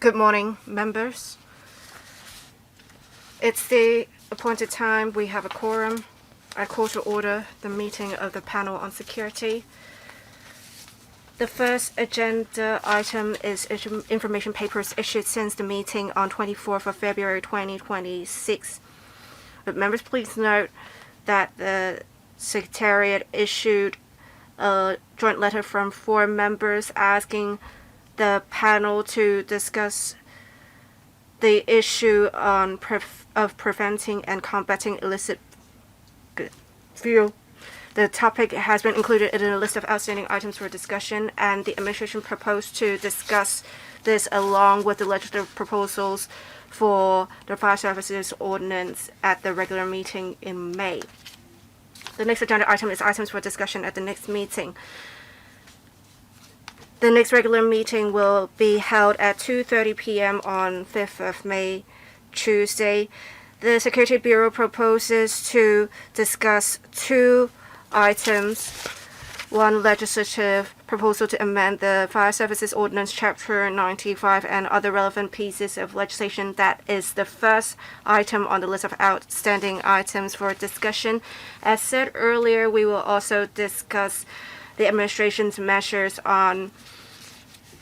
Good morning, members. It's the appointed time. We have a quorum. I call to order the meeting of the panel on security. The first agenda item is information papers issued since the meeting on 24th of February 2026. But members, please note that the Secretariat issued a joint letter from 4 members asking the panel to discuss the issue of preventing and combating illicit fuel. The topic has been included in a list of outstanding items for discussion, and the administration proposed to discuss this along with the legislative proposals for the fire services ordinance at the regular meeting in May. The next agenda item is items for discussion at the next meeting. The next regular meeting will be held at 2:30 p.m. on 5th of May, Tuesday. The Security Bureau proposes to discuss 2 items. One, legislative proposal to amend the Fire Services Ordinance Chapter 95 and other relevant pieces of legislation. That is the first item on the list of outstanding items for discussion. As said earlier, we will also discuss the administration's measures on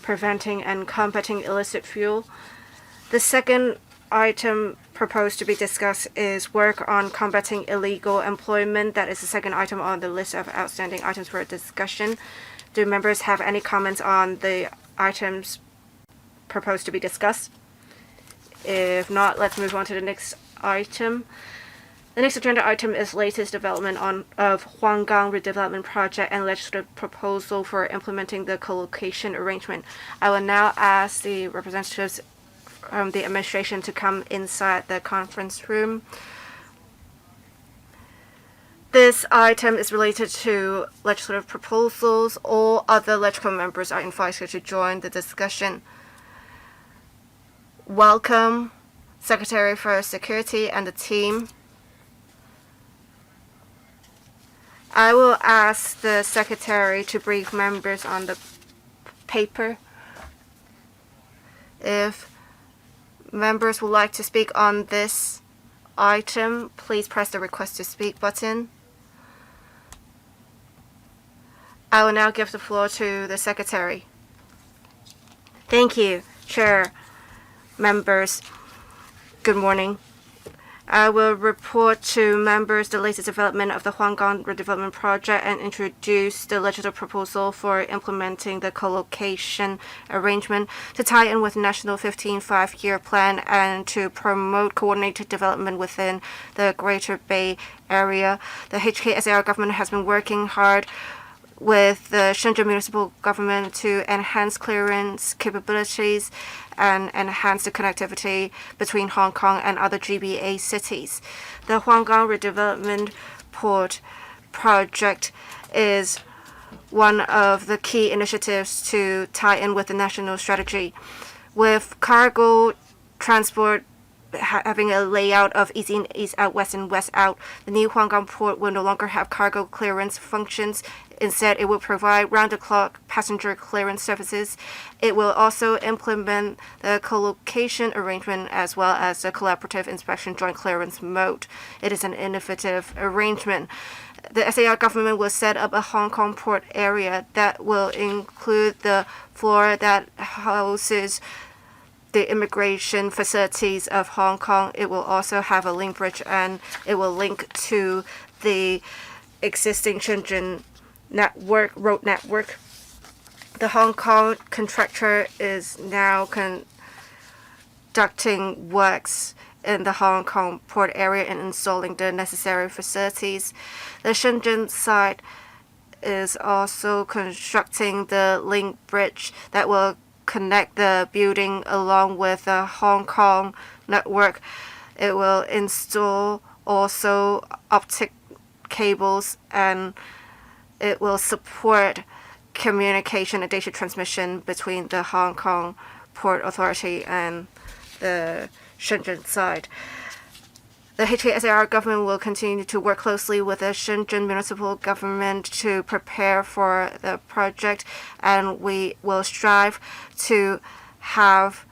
preventing and combating illicit fuel. The second item proposed to be discussed is work on combating illegal employment. That is the second item on the list of outstanding items for discussion. Do members have any comments on the items proposed to be discussed? If not, let's move on to the next item. The next agenda item is latest development of Huanggang Redevelopment Project and legislative proposal for implementing the co-location arrangement. I will now ask the representatives from the administration to come inside the conference room. This item is related to legislative proposals. All other legislative members are invited to join the discussion. Welcome, Secretary for Security and the team. I will ask the Secretary to brief members on the paper. If members would like to speak on this item, please press the Request to Speak button. I will now give the floor to the Secretary. Thank you, Chair, members. Good morning. I will report to members the latest development of the Huanggang Redevelopment Project and introduce the legislative proposal for implementing the co-location arrangement to tie in with National 15 5-year plan and to promote coordinated development within the Greater Bay Area. The HKSAR government has been working hard with the Shenzhen municipal government to enhance clearance capabilities and enhance the connectivity between Hong Kong and other GBA cities. The Huanggang Redevelopment Project is one of the key initiatives to tie in with the national strategy. With cargo transport having a layout of east in, east out, west in, west out, the new Huanggang port will no longer have cargo clearance functions. Instead, it will provide round-the-clock passenger clearance services. It will also implement the co-location arrangement as well as the collaborative inspection joint clearance mode. It is an innovative arrangement. The SAR government will set up a Hong Kong port area that will include the floor that houses the immigration facilities of Hong Kong. It will also have a link bridge, and it will link to the existing Shenzhen road network. The Hong Kong contractor is now conducting works in the Hong Kong port area and installing the necessary facilities. The Shenzhen side is also constructing the link bridge that will connect the building along with the Hong Kong network. It will install also optic cables, and it will support communication and data transmission between the Hong Kong Port Authority and the Shenzhen side. The HKSAR government will continue to work closely with the Shenzhen municipal government to prepare for the project, and we will strive to have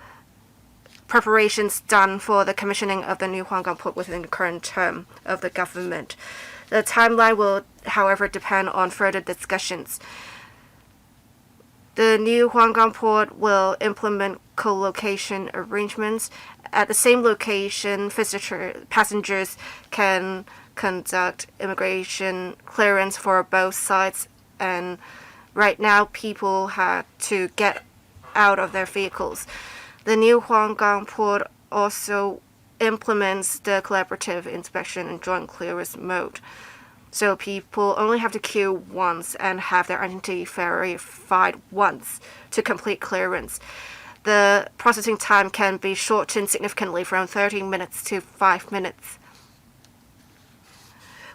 preparations done for the commissioning of the new Huanggang port within the current term of the government. The timeline will, however, depend on further discussions. The new Huanggang port will implement co-location arrangements. At the same location, passengers can conduct immigration clearance for both sides, and right now people have to get out of their vehicles. The new Huanggang port also implements the collaborative inspection and joint clearance mode. So people only have to queue once and have their identity verified once to complete clearance. The processing time can be shortened significantly from 30 minutes to 5 minutes.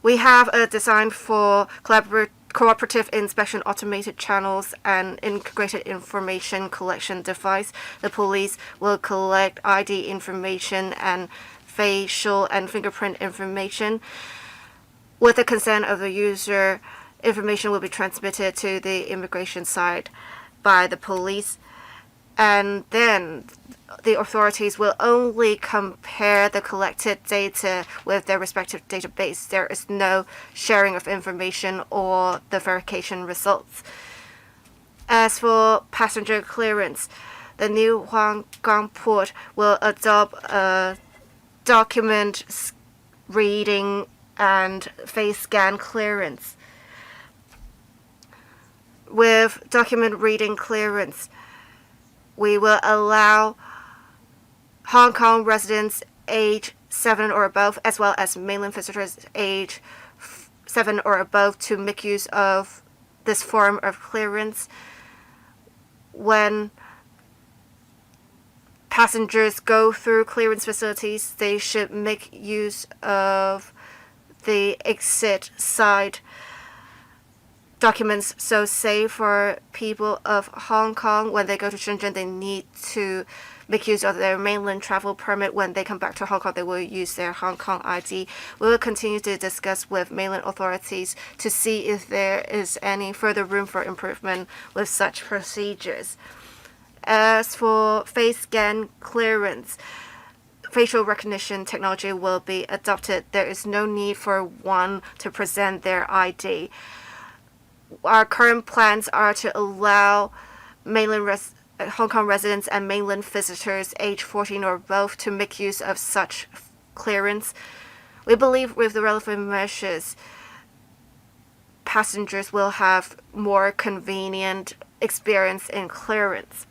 We have a design for cooperative inspection automated channels and integrated information collection device. The police will collect ID information and facial and fingerprint information. With the consent of the user, information will be transmitted to the immigration side by the police, and then the authorities will only compare the collected data with their respective database. There is no sharing of information or the verification results. As for passenger clearance, the new Huanggang port will adopt a document reading and face scan clearance. With document reading clearance, we will allow Hong Kong residents age 7 or above, as well as mainland visitors age 7 or above, to make use of this form of clearance. When passengers go through clearance facilities, they should make use of the exit side documents. So say for people of Hong Kong, when they go to Shenzhen, they need to make use of their mainland travel permit. When they come back to Hong Kong, they will use their Hong Kong ID. We will continue to discuss with mainland authorities to see if there is any further room for improvement with such procedures. As for face scan clearance, facial recognition technology will be adopted. There is no need for one to present their ID. Our current plans are to allow Hong Kong residents and mainland visitors age 14 or above to make use of such clearance. We believe with the relevant measures, passengers will have more convenient experience in clearance.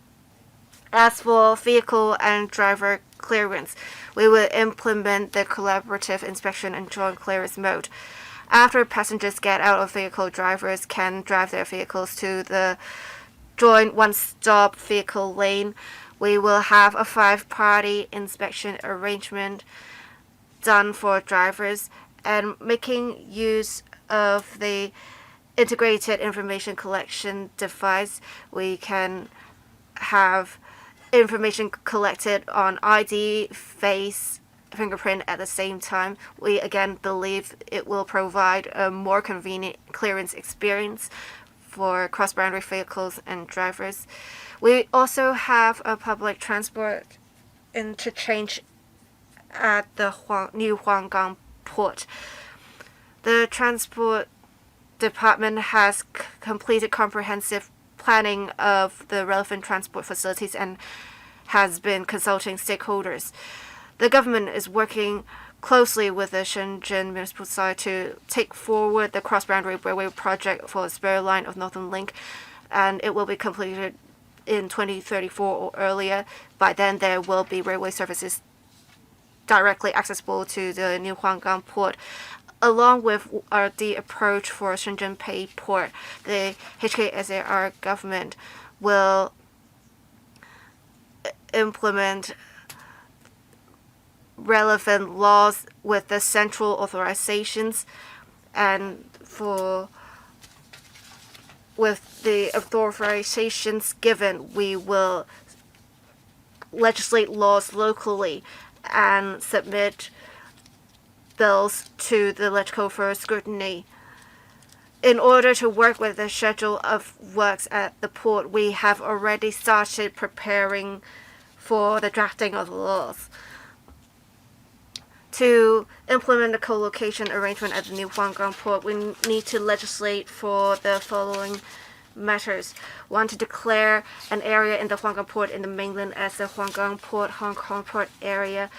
As for vehicle and driver clearance, we will implement the collaborative inspection and joint clearance mode. After passengers get out of vehicle, drivers can drive their vehicles to the joint one-stop vehicle lane. We will have a 5-party inspection arrangement done for drivers, and making use of the integrated information collection device, we can have information collected on ID, face, fingerprint at the same time. We again believe it will provide a more convenient clearance experience for cross-boundary vehicles and drivers. We also have a public transport interchange at the new Huanggang port. The transport department has completed comprehensive planning of the relevant transport facilities and has been consulting stakeholders. The government is working closely with the Shenzhen municipal side to take forward the cross-boundary railway project for the spur line of Northern Link, and it will be completed in 2034 or earlier. By then, there will be railway services directly accessible to the new Huanggang port. Along with the approach for Shenzhen Pei Port, the HKSAR government will implement relevant laws with the central authorizations, and with the authorizations given, we will legislate laws locally and submit bills to the LegCo for scrutiny. In order to work with the schedule of works at the port, we have already started preparing for the drafting of the laws. To implement the co-location arrangement at the new Huanggang port, we need to legislate for the following matters. 1. To declare an area in the Huanggang port in the mainland as the Huanggang Port Hong Kong Port area.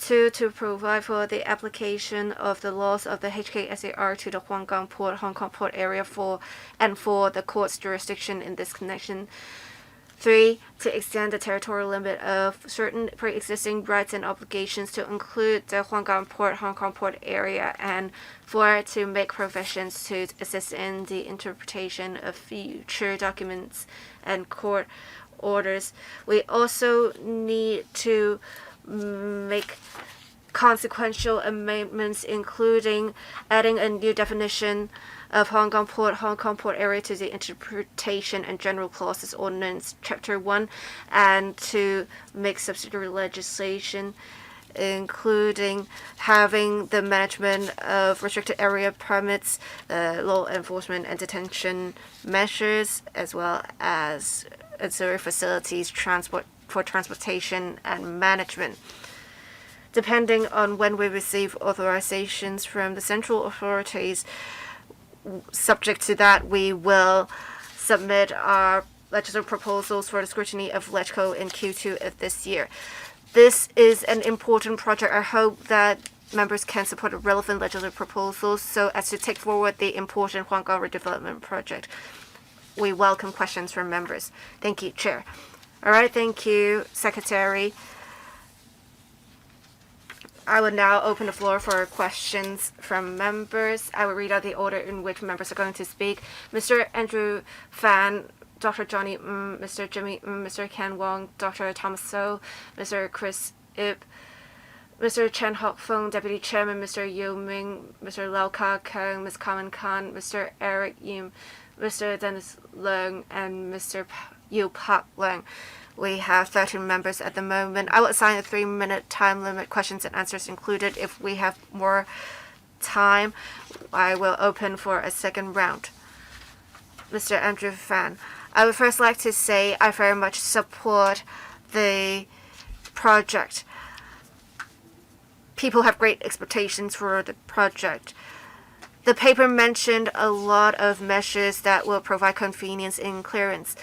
2. To provide for the application of the laws of the HKSAR to the Huanggang Port Hong Kong Port area for the court's jurisdiction in this connection. 3. To extend the territorial limit of certain pre-existing rights and obligations to include the Huanggang Port Hong Kong Port area, and 4. To make provisions to assist in the interpretation of future documents and court orders. We also need to make consequential amendments, including adding a new definition of Hong Kong Port area to the Interpretation and General Clauses Ordinance, Chapter 1, and to make subsidiary legislation, including having the management of restricted area permits, law enforcement and detention measures, as well as auxiliary facilities for transportation and management. Depending on when we receive authorizations from the central authorities, subject to that, we will submit our legislative proposals for the scrutiny of LegCo in Q2 of this year. This is an important project. I hope that members can support the relevant legislative proposals so as to take forward the important Huanggang Redevelopment Project. We welcome questions from members. Thank you, Chair. All right, thank you, Secretary. I will now open the floor for questions from members. I will read out the order in which members are going to speak. Mr. Andrew Fan, Dr. Johnny Mr. Jimmy Mr. Ken Wong, Dr. Thomas So, Mr. Chris Ip, Mr. Chen Hok-fung, Deputy Chairman, Mr. Yu Ming, Mr. Lau Ka-kan, Ms. Kamen Khan, Mr. Eric Yim, Mr. Dennis Leung, and Mr. Yu Pak Leung. We have 13 members at the moment. I will assign a 3-minute time limit, questions and answers included. If we have more time, I will open for a second round. Mr. Andrew Fan, I would first like to say I very much support the project. People have great expectations for the project. The paper mentioned a lot of measures that will provide convenience in clearance.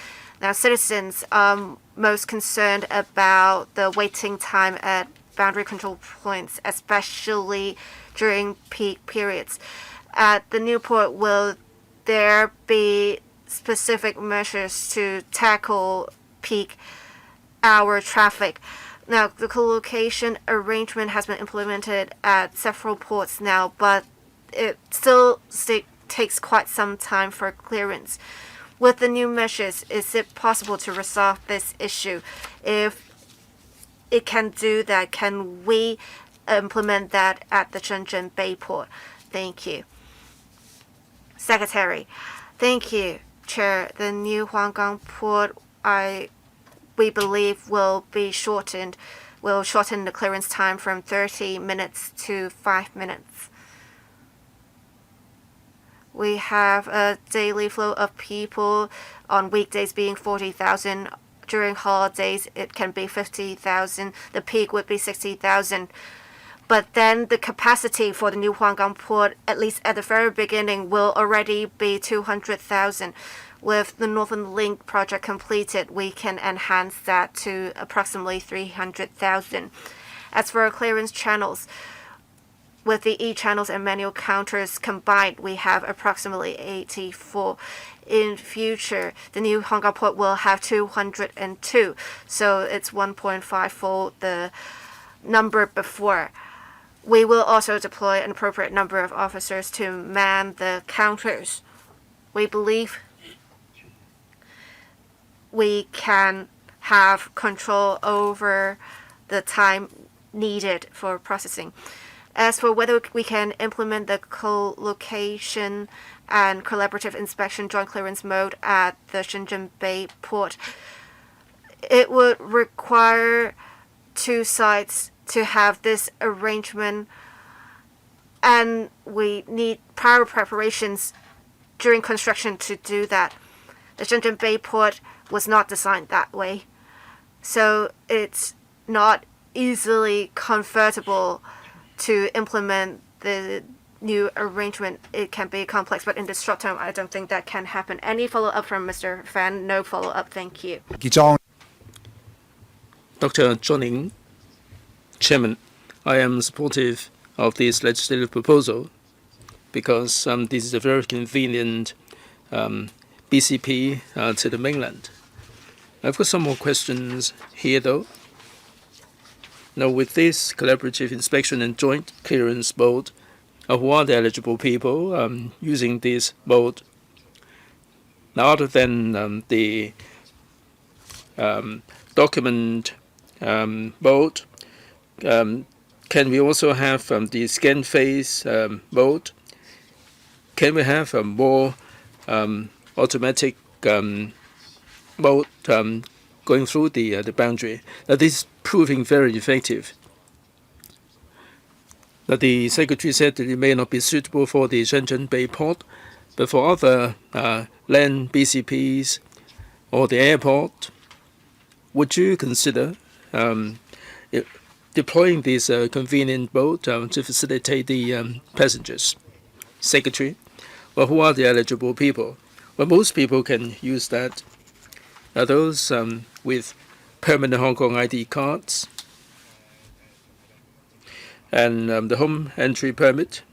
Now, citizens are most concerned about the waiting time at boundary control points, especially during peak periods. At the new port, will there be specific measures to tackle peak hour traffic? Now, the co-location arrangement has been implemented at several ports now, but it still takes quite some time for clearance. With the new measures, is it possible to resolve this issue? If it can do that, can we implement that at the Shenzhen Bay Port? Thank you. Secretary, thank you, Chair. The new Huanggang Port, we believe, will shorten the clearance time from 30 minutes to 5 minutes. We have a daily flow of people on weekdays being 40,000. During holidays, it can be 50,000. The peak would be 60,000. But then the capacity for the new Huanggang Port, at least at the very beginning, will already be 200,000. With the Northern Link project completed, we can enhance that to approximately 300,000. As for our clearance channels, with the e-channels and manual counters combined, we have approximately 84. In future, the new Huanggang Port will have 202, so it's 1.5-fold the number before. We will also deploy an appropriate number of officers to man the counters. We believe we can have control over the time needed for processing. As for whether we can implement the co-location and collaborative inspection joint clearance mode at the Shenzhen Bay Port, it would require two sides to have this arrangement, and we need prior preparations during construction to do that. The Shenzhen Bay Port was not designed that way. So it's not easily convertible to implement the new arrangement. It can be complex, but in the short term, I don't think that can happen. Any follow-up from Mr. Fan? No follow-up. Thank you. Dr. Chun-yin, Chairman, I am supportive of this legislative proposal because this is a very convenient BCP to the mainland. I've got some more questions here, though. Now, with this collaborative inspection and joint clearance mode, who are the eligible people using this mode? Now, other than the document mode, can we also have the scan phase mode? Can we have a more automatic mode going through the boundary? Now, this is proving very effective. Now, the Secretary said that it may not be suitable for the Shenzhen Bay Port, but for other land BCPs or the airport, would you consider deploying this convenient mode to facilitate the passengers? Secretary, well, who are the eligible people? Well, most people can use that. Those with permanent Hong Kong ID cards and the home entry permit,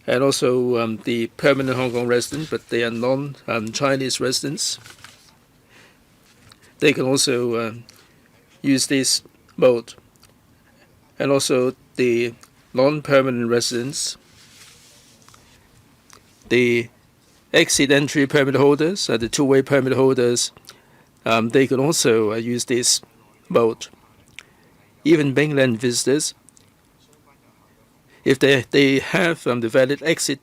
and also the permanent Hong Kong resident, but they are non-Chinese residents. They can also use this mode, and also the non-permanent residents, the exit entry permit holders, the two-way permit holders, they can also use this mode. Even mainland visitors, if they have the valid exit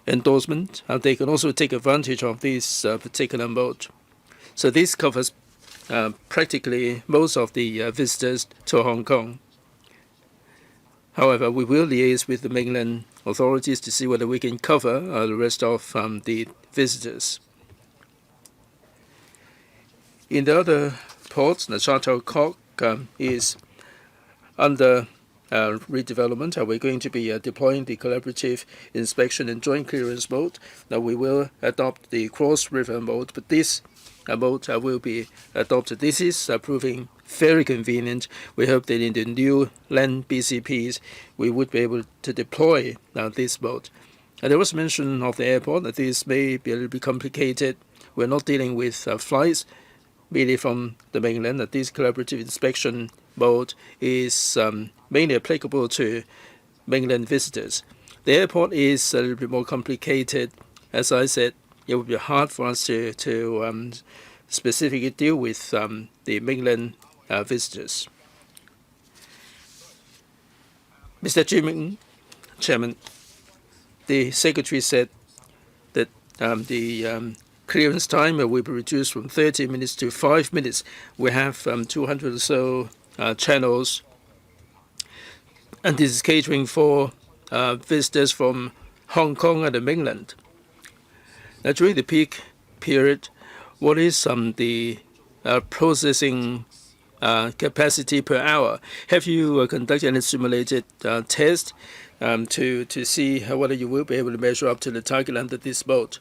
endorsement, they can also take advantage of this particular mode. So this covers practically most of the visitors to Hong Kong. However, we will liaise with the mainland authorities to see whether we can cover the rest of the visitors. In the other ports, the KWOK is under redevelopment. We're going to be deploying the collaborative inspection and joint clearance mode. Now we will adopt the cross-river mode, but this mode will be adopted. This is proving very convenient. We hope that in the new land BCPs, we would be able to deploy this mode. And there was mention of the airport that this may be a little bit complicated. We're not dealing with flights merely from the mainland. That this collaborative inspection mode is mainly applicable to mainland visitors. The airport is a little bit more complicated. As I said, it would be hard for us to specifically deal with the mainland visitors. Mr. Chairman, the Secretary said that the clearance time will be reduced from 30 minutes to 5 minutes. We have 200 or so channels, and this is catering for visitors from Hong Kong and the mainland. Now, during the peak period, what is the processing capacity per hour? Have you conducted any simulated test to see whether you will be able to measure up to the target under this mode?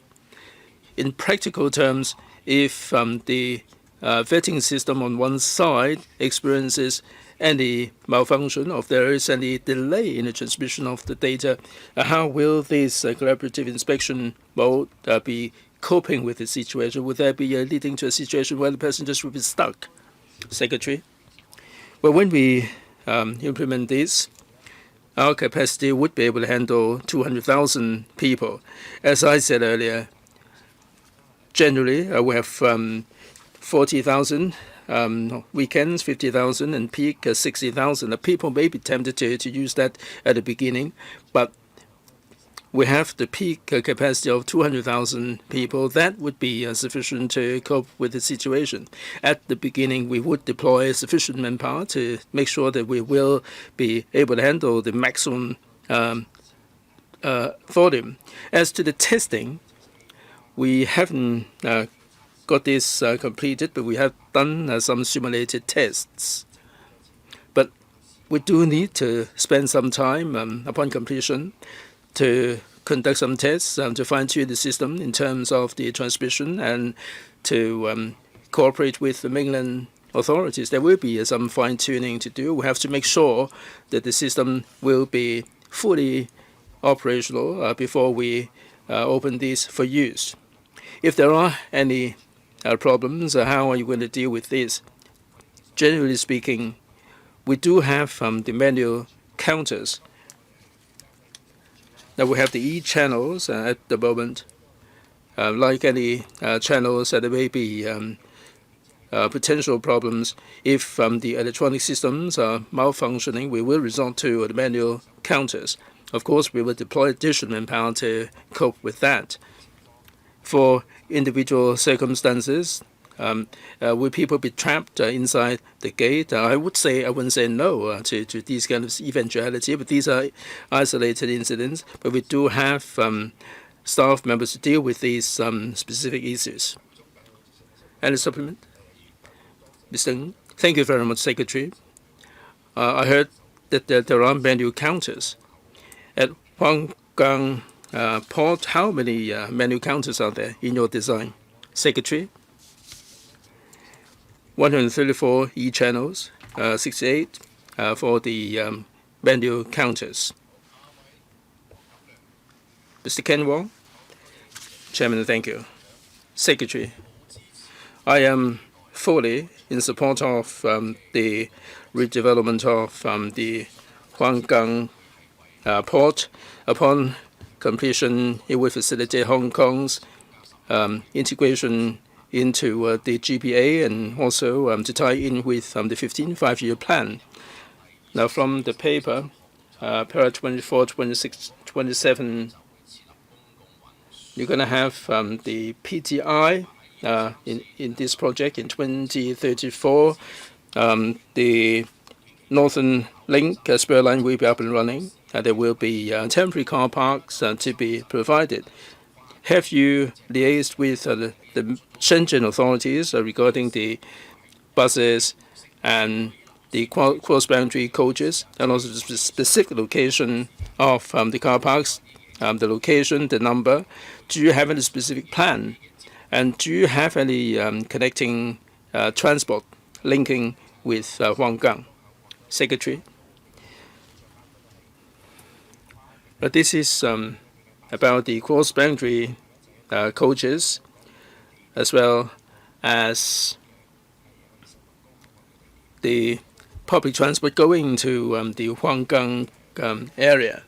In practical terms, if the vetting system on one side experiences any malfunction, or if there is any delay in the transmission of the data, how will this collaborative inspection mode be coping with the situation? Would that be leading to a situation where the passengers will be stuck? Secretary? Well, when we implement this, our capacity would be able to handle 200,000 people. As I said earlier, generally we have 40,000 weekends, 50,000, and peak 60,000. People may be tempted to use that at the beginning, but we have the peak capacity of 200,000 people. That would be sufficient to cope with the situation. At the beginning, we would deploy sufficient manpower to make sure that we will be able to handle the maximum volume. As to the testing, we haven't got this completed, but we have done some simulated tests. But we do need to spend some time upon completion to conduct some tests to fine-tune the system in terms of the transmission and to cooperate with the mainland authorities. There will be some fine-tuning to do. We have to make sure that the system will be fully operational before we open these for use. If there are any problems, how are you going to deal with this? Generally speaking, we do have the manual counters. Now we have the e-channels at the moment. Like any channels, there may be potential problems. If the electronic systems are malfunctioning, we will resort to the manual counters. Of course, we will deploy additional manpower to cope with that. For individual circumstances, will people be trapped inside the gate? I wouldn't say no to these kind of eventuality, but these are isolated incidents. But we do have staff members to deal with these specific issues. Any supplement? Mr. Ng? Thank you very much, Secretary. I heard that there are manual counters. At Huanggang Port, how many manual counters are there in your design? Secretary? 134 e-channels, 68 for the manual counters. Mr. Ken Wong? Chairman, thank you. Secretary, I am fully in support of the redevelopment of the Huanggang Port. Upon completion, it will facilitate Hong Kong's integration into the GPA and also to tie in with the 15th five-year plan. Now, from the paper, para 24, 26, 27, you're going to have the PTI in this project in 2034. The Northern Link spur line will be up and running. There will be temporary car parks to be provided. Have you liaised with the Shenzhen authorities regarding the buses and the cross-boundary coaches, and also the specific location of the car parks, the location, the number? Do you have any specific plan? And do you have any connecting transport linking with Huanggang? Secretary? But this is about the cross-boundary coaches as well as the public transport going to the Huanggang area.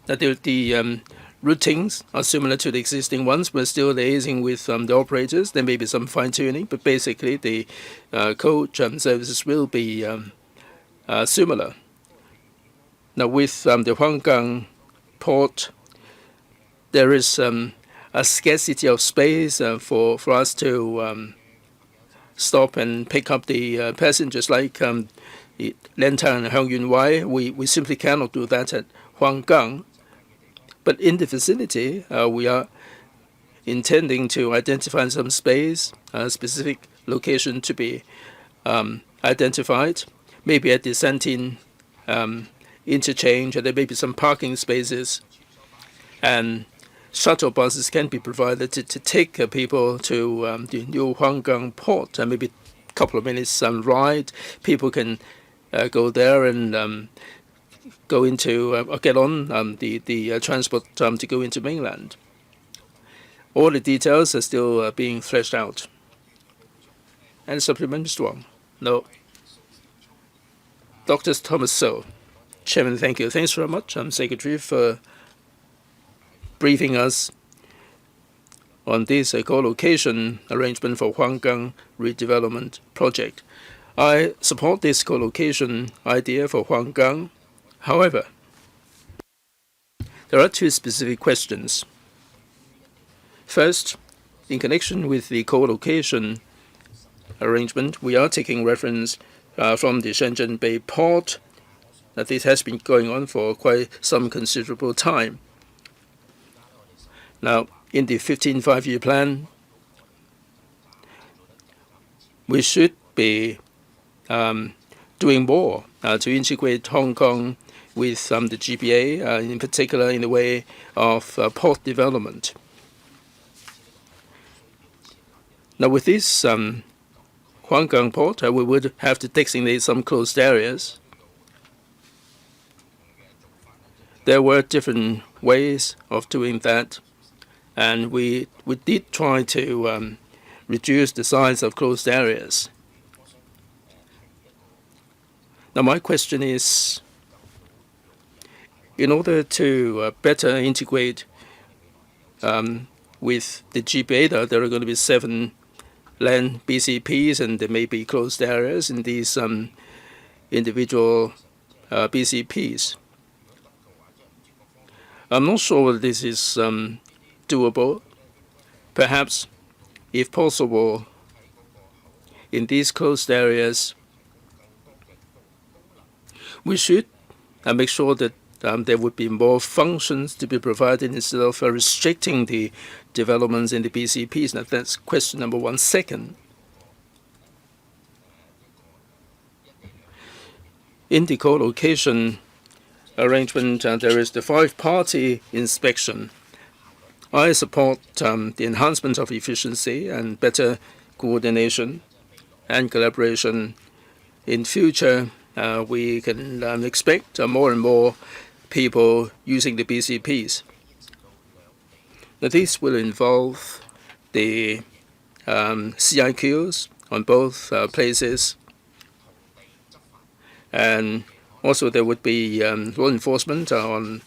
That the routings are similar to the existing ones. We're still liaising with the operators. There may be some fine-tuning, but basically the coach services will be similar. Now with the Huanggang Port, there is a scarcity of space for us to stop and pick up the passengers like Lantau and Hengyun Wai. We simply cannot do that at Huanggang. But in the vicinity, we are intending to identify some space, a specific location to be identified, maybe at the Santin interchange, and there may be some parking spaces, and shuttle buses can be provided to take people to the new Huanggang Port, and maybe a couple of minutes ride. People can go there and go into or get on the transport to go into mainland. All the details are still being fleshed out. And supplement, Mr. Wong? No. Dr. Thomas So. Chairman, thank you. Thanks very much, Secretary, for briefing us on this co-location arrangement for Huanggang Redevelopment Project. I support this co-location idea for Huanggang. However, there are two specific questions. First, in connection with the co-location arrangement, we are taking reference from the Shenzhen Bay Port that this has been going on for quite some considerable time. Now, in the 15th five-year plan, we should be doing more to integrate Hong Kong with the GBA, in particular in the way of port development. Now, with this Huanggang port, we would have to designate some closed areas. There were different ways of doing that, and we did try to reduce the size of closed areas. Now, my question is, in order to better integrate with the GBA, there are going to be 7 land BCPs, and there may be closed areas in these individual BCPs. I'm not sure whether this is doable. Perhaps, if possible, in these closed areas, we should make sure that there would be more functions to be provided instead of restricting the developments in the BCPs. Now, that's question number 1. Second, in the co-location arrangement, there is the 5-party inspection. I support the enhancement of efficiency and better coordination and collaboration. In future, we can expect more and more people using the BCPs. Now, this will involve the CIQs on both places, and also there would be law enforcement on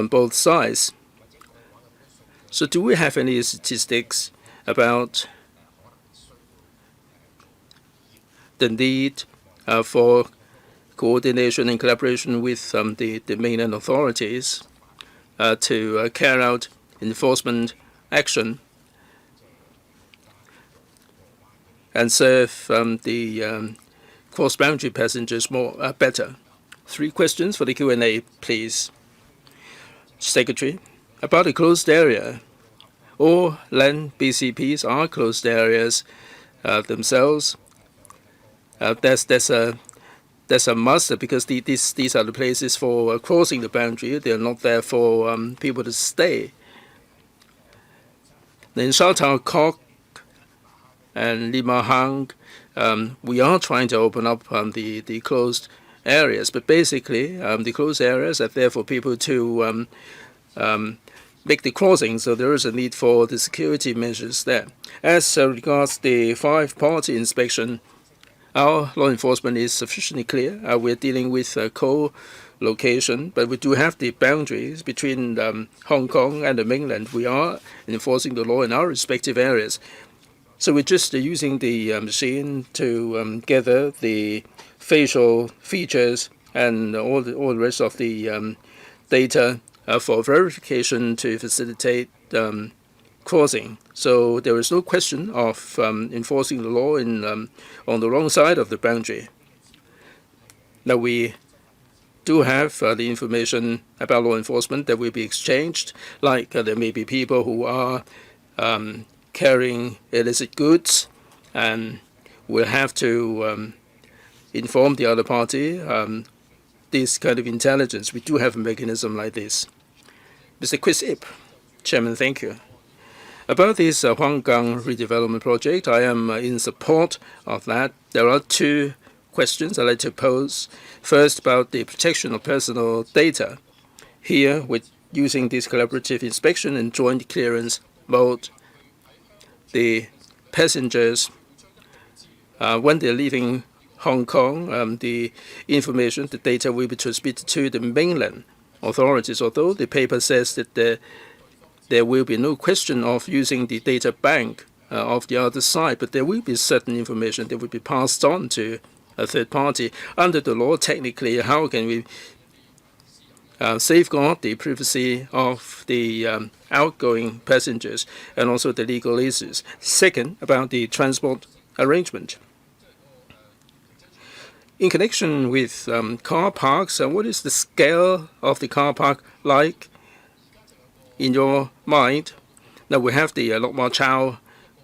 both sides. So do we have any statistics about the need for coordination and collaboration with the mainland authorities to carry out enforcement action and serve the cross-boundary passengers better? 3 questions for the Q&A, please. Secretary, about the closed area, all land BCPs are closed areas themselves. That's a must, because these are the places for crossing the boundary. They are not there for people to stay. In Shanghai, KWOK and Lima Hang, we are trying to open up the closed areas, but basically the closed areas are there for people to make the crossing, so there is a need for the security measures there. As regards the 5-party inspection, our law enforcement is sufficiently clear. We're dealing with co-location, but we do have the boundaries between Hong Kong and the mainland. We are enforcing the law in our respective areas. So we're just using the machine to gather the facial features and all the rest of the data for verification to facilitate crossing. So there is no question of enforcing the law on the wrong side of the boundary. Now, we do have the information about law enforcement that will be exchanged, like there may be people who are carrying illicit goods, and we'll have to inform the other party this kind of intelligence. We do have a mechanism like this. Mr. Chris Ip, Chairman, thank you. About this Huanggang Redevelopment Project, I am in support of that. There are 2 questions I'd like to pose. First, about the protection of personal data. Here, with using this collaborative inspection and joint clearance mode, the passengers, when they're leaving Hong Kong, the information, the data will be transmitted to the mainland authorities, although the paper says that there will be no question of using the data bank of the other side, but there will be certain information that will be passed on to a third party. Under the law, technically, how can we safeguard the privacy of the outgoing passengers and also the legal issues? Second, about the transport arrangement. In connection with car parks, what is the scale of the car park like in your mind? Now, we have the Lok Ma Chau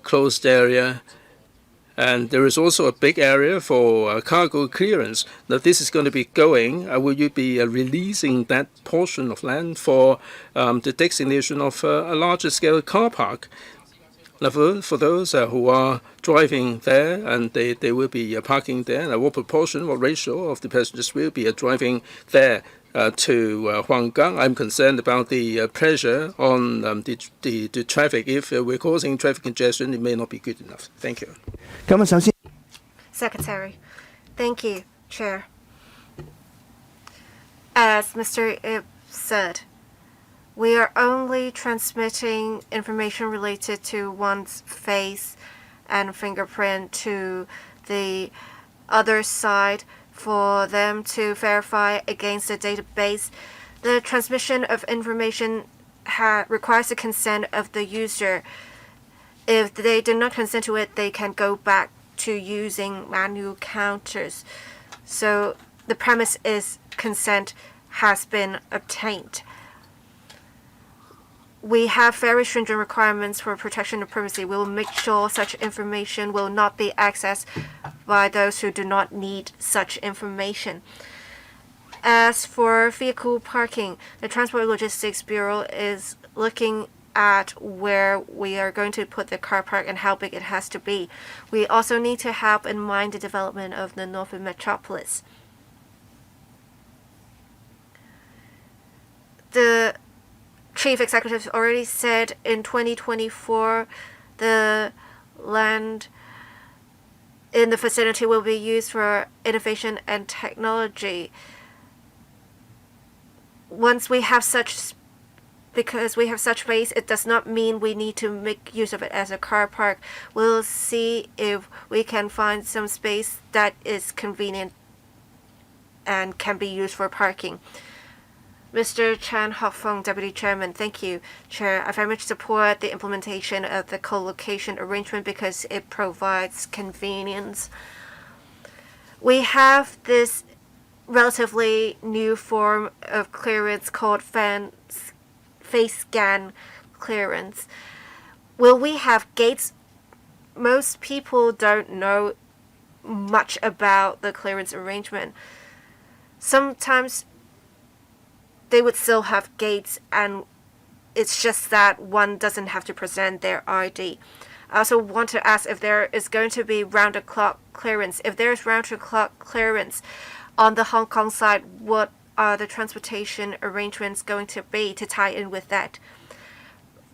closed area, And there is also a big area for cargo clearance. Now, this is going to be going. Will you be releasing that portion of land for the designation of a larger scale car park? Now, for those who are driving there and they will be parking there, now what proportion, what ratio of the passengers will be driving there to Huanggang? I'm concerned about the pressure on the traffic. If we're causing traffic congestion, it may not be good enough. Thank you. Secretary. Thank you, Chair. As Mr. Ip said, we are only transmitting information related to one's face and fingerprint to the other side for them to verify against the database. The transmission of information requires the consent of the user. If they do not consent to it, they can go back to using manual counters. So the premise is consent has been obtained. We have very stringent requirements for protection of privacy. We will make sure such information will not be accessed by those who do not need such information. As for vehicle parking, the Transport Logistics Bureau is looking at where we are going to put the car park and how big it has to be. We also need to have in mind the development of the Northern Metropolis. The Chief Executive already said in 2024 the land in the vicinity will be used for innovation and technology. Because we have such space, it does not mean we need to make use of it as a car park. We'll see if we can find some space that is convenient and can be used for parking. Mr. Chan Hak-kan, Deputy Chairman, thank you, Chair. I very much support the implementation of the co-location arrangement because it provides convenience. We have this relatively new form of clearance called face scan clearance. Will we have gates? Most people don't know much about the clearance arrangement. Sometimes they would still have gates, and it's just that one doesn't have to present their ID. I also want to ask if there is going to be round-the-clock clearance. If there is round-the-clock clearance on the Hong Kong side, what are the transportation arrangements going to be to tie in with that?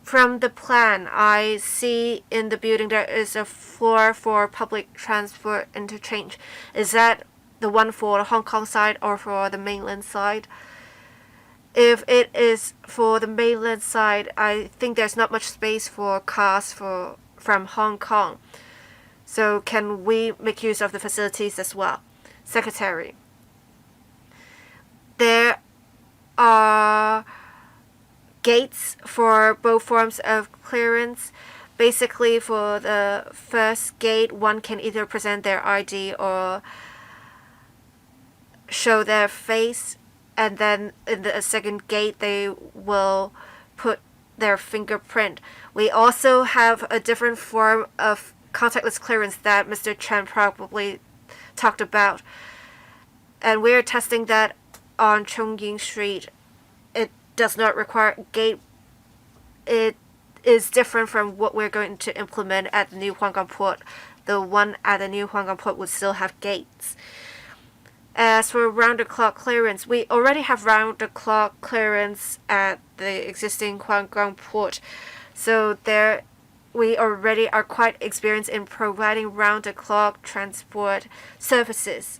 From the plan, I see in the building there is a floor for public transport interchange. Is that the one for the Hong Kong side or for the mainland side? If it is for the mainland side, I think there's not much space for cars from Hong Kong. So can we make use of the facilities as well? Secretary. There are gates for both forms of clearance. Basically, for the first gate, one can either present their ID or show their face. And then in the second gate, they will put their fingerprint. We also have a different form of contactless clearance that Mr. Chen probably talked about. And we're testing that on Chong-yin Street. It does not require a gate. It is different from what we're going to implement at the new Huanggang port. The one at the new Huanggang port would still have gates. As for round-the-clock clearance, we already have round-the-clock clearance at the existing Huanggang port. So there, we already are quite experienced in providing round-the-clock transport services.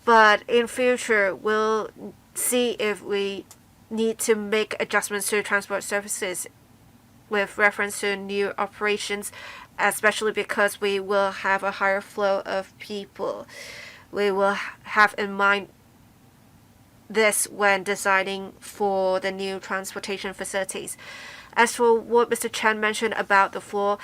But in future, we'll see if we need to make adjustments to transport services with reference to new operations, especially because we will have a higher flow of people. We will have in mind this when designing for the new transportation facilities. As for what Mr. Chen mentioned about the floor,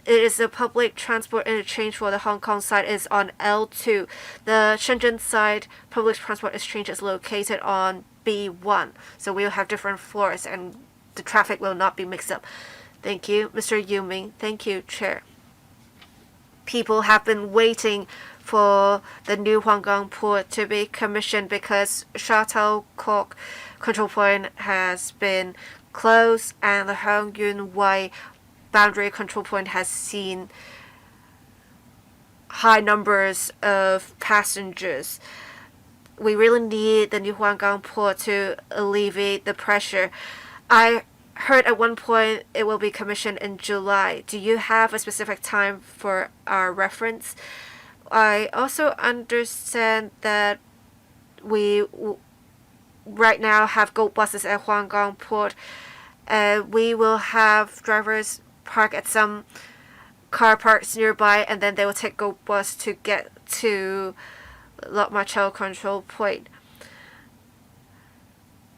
it is the public transport interchange for the Hong Kong side is on L2. The Shenzhen side public transport exchange is located on B1. So we'll have different floors and the traffic will not be mixed up. Thank you, Mr. Yu Ming. Thank you, Chair. people have been waiting for the new Huanggang port to be commissioned because Shuttle KWOK control point has been closed and the Hongyun Way boundary control point has seen high numbers of passengers. We really need the new Huanggang port to alleviate the pressure. I heard at one point it will be commissioned in July. Do you have a specific time for our reference? I also understand that we right now have GO buses at Huanggang Port. We will have drivers park at some car parks nearby, and then they will take GO bus to get to Lok Ma Chau control point.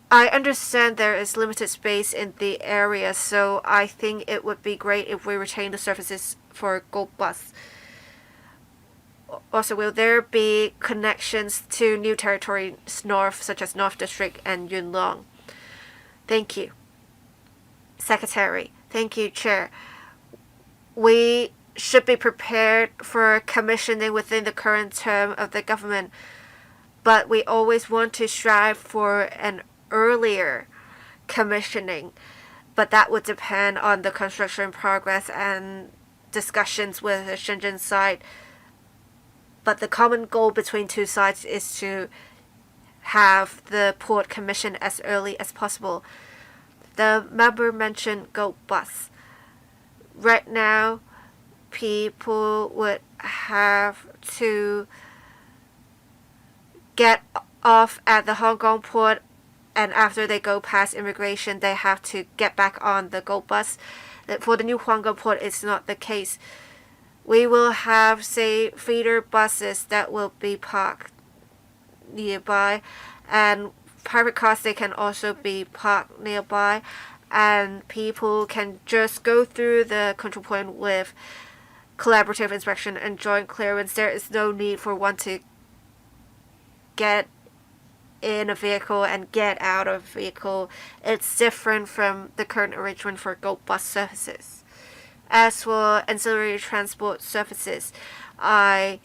I understand there is limited space in the area, so I think it would be great if we retain the services for GO bus. Also, will there be connections to new territories north, such as North District and Yunlong? Thank you. Secretary. Thank you, Chair. We should be prepared for commissioning within the current term of the government, but we always want to strive for an earlier commissioning, but that would depend on the construction progress and discussions with the Shenzhen side. But the common goal between two sides is to have the port commissioned as early as possible. The member mentioned GO bus. Right now, people would have to get off at the Hong Kong port, and after they go past immigration, they have to get back on the GO bus. For the new Huanggang port, it's not the case. We will have, say, feeder buses that will be parked nearby, and private cars, they can also be parked nearby, and people can just go through the control point with collaborative inspection and joint clearance. There is no need for one to get in a vehicle and get out of a vehicle. It's different from the current arrangement for GO bus services. As for ancillary transport services, I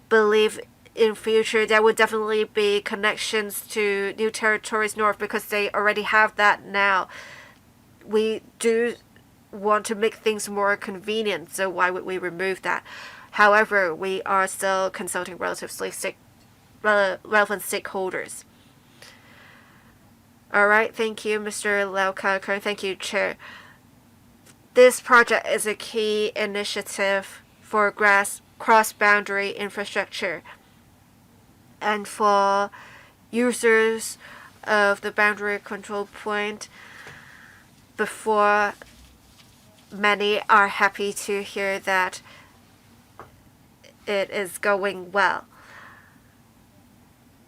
believe in future there would definitely be connections to new territories north because they already have that now. We do want to make things more convenient, so why would we remove that? However, we are still consulting relevant stakeholders. All right, thank you, Mr. Lau Ka-kan. Thank you, Chair. This project is a key initiative for cross-boundary infrastructure and for users of the boundary control point. Before, many are happy to hear that it is going well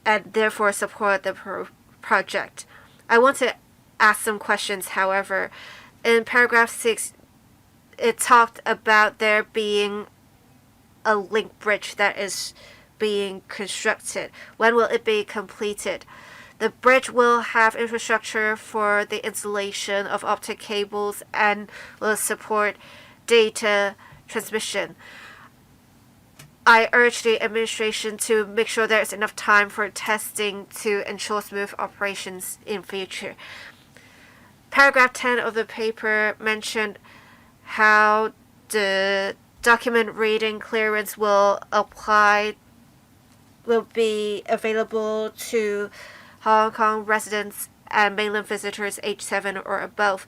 and therefore support the project. I want to ask some questions, however. In paragraph 6, it talked about there being a link bridge that is being constructed. When will it be completed? The bridge will have infrastructure for the installation of optic cables and will support data transmission. I urge the administration to make sure there is enough time for testing to ensure smooth operations in future. Paragraph 10 of the paper mentioned how the document reading clearance will be available to Hong Kong residents and mainland visitors age 7 or above.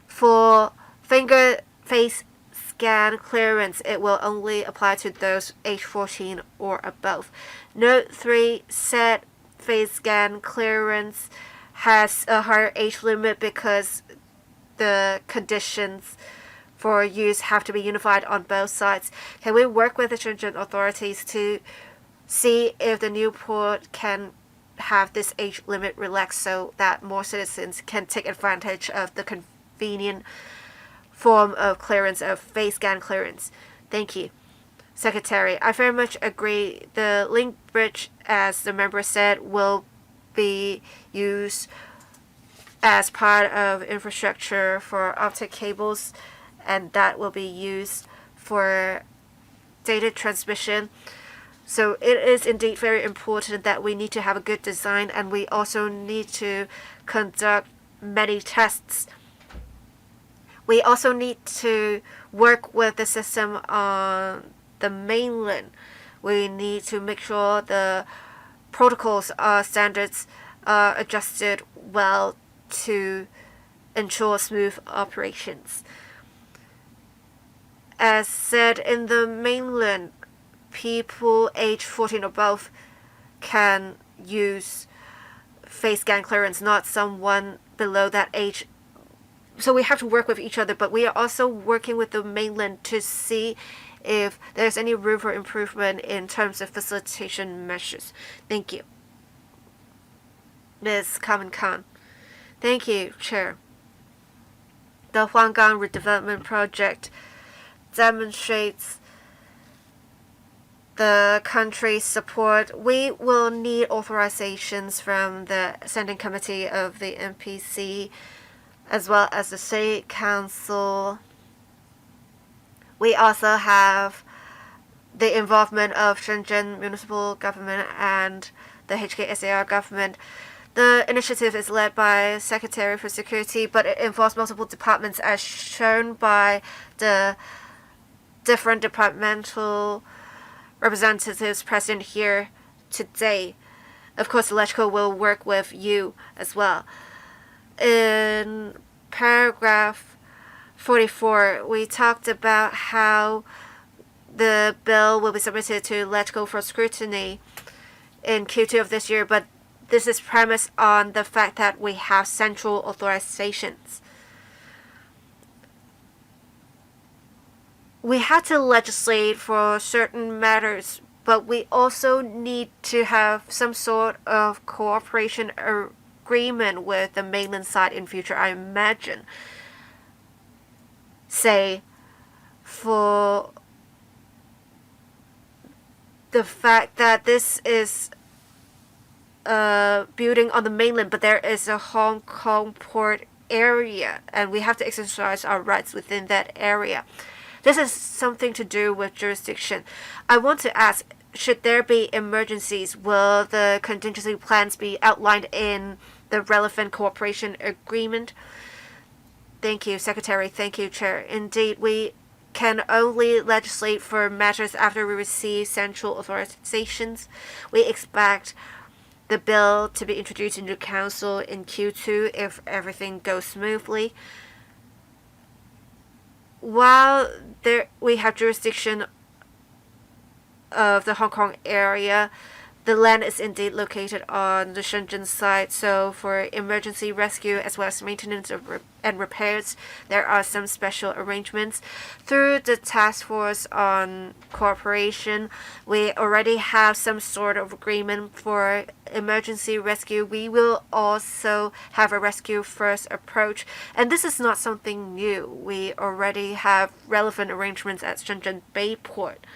For finger face scan clearance, it will only apply to those age 14 or above. Note 3 said face scan clearance has a higher age limit because the conditions for use have to be unified on both sides. Can we work with the Shenzhen authorities to see if the new port can have this age limit relaxed so that more citizens can take advantage of the convenient form of clearance of face scan clearance? Thank you. Secretary, I very much agree. The link bridge, as the member said, will be used as part of infrastructure for optic cables, and that will be used for data transmission. So it is indeed very important that we need to have a good design, and we also need to conduct many tests. We also need to work with the system on the mainland. We need to make sure the protocols standards are adjusted well to ensure smooth operations. As said, in the mainland, people age 14 or above can use face scan clearance, not someone below that age. So we have to work with each other, but we are also working with the mainland to see if there's any room for improvement in terms of facilitation measures. Thank you. Ms. Hon CHAN. Thank you, Chair. The Huanggang Redevelopment Project demonstrates the country's support. We will need authorizations from the Standing Committee of the NPC as well as the State Council. We also have the involvement of Shenzhen Municipal Government and the HKSAR government. The initiative is led by Secretary for Security, but it involves multiple departments as shown by the different departmental representatives present here today. Of course, electrical will work with you as well. In paragraph 44, we talked about how the bill will be submitted to electrical for scrutiny in Q2 of this year, but this is premised on the fact that we have central authorizations. We had to legislate for certain matters, but we also need to have some sort of cooperation agreement with the mainland side in future, I imagine. Say, for the fact that this is a building on the mainland, but there is a Hong Kong port area, and we have to exercise our rights within that area. This is something to do with jurisdiction. I want to ask, should there be emergencies, will the contingency plans be outlined in the relevant cooperation agreement? Thank you, Secretary. Thank you, Chair. Indeed, we can only legislate for matters after we receive central authorizations. We expect the bill to be introduced into Council in Q2 if everything goes smoothly. While we have jurisdiction of the Hong Kong area, the land is indeed located on the Shenzhen side, so for emergency rescue as well as maintenance and repairs, there are some special arrangements. Through the Task Force on Cooperation, we already have some sort of agreement for emergency rescue. We will also have a rescue first approach, and this is not something new. We already have relevant arrangements at Shenzhen Bay Port.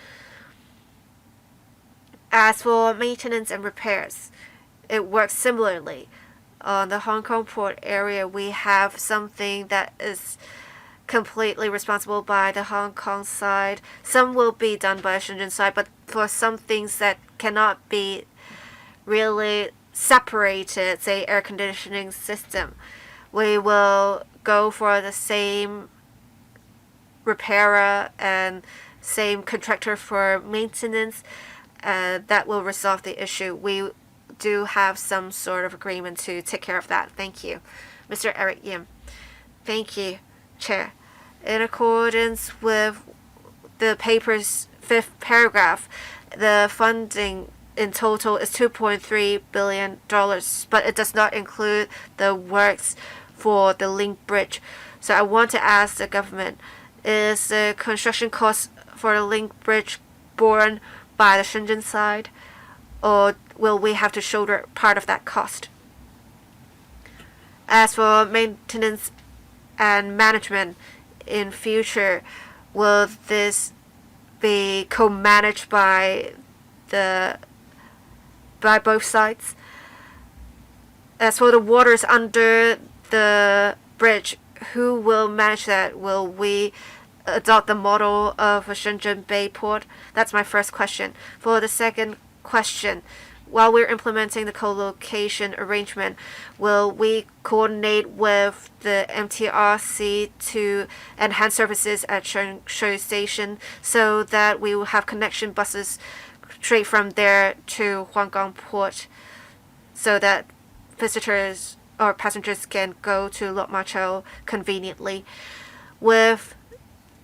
As for maintenance and repairs, it works similarly. On the Hong Kong port area, we have something that is completely responsible by the Hong Kong side. Some will be done by the Shenzhen side, but for some things that cannot be really separated, say air conditioning system, we will go for the same repairer and same contractor for maintenance. That will resolve the issue. We do have some sort of agreement to take care of that. Thank you. Mr. Eric Yim. Thank you, Chair. In accordance with the paper's 5th paragraph, the funding in total is $2.3 billion, but it does not include the works for the link bridge. So I want to ask the government, is the construction cost for the link bridge borne by the Shenzhen side, or will we have to shoulder part of that cost? As for maintenance and management in future, will this be co-managed by both sides? As for the waters under the bridge, who will manage that? Will we adopt the model of a Shenzhen Bay port? That's my first question. For the second question, while we're implementing the co-location arrangement, will we coordinate with the MTRC to enhance services at Shui Station so that we will have connection buses straight from there to Huanggang Port so that visitors or passengers can go to Lot Machel conveniently? With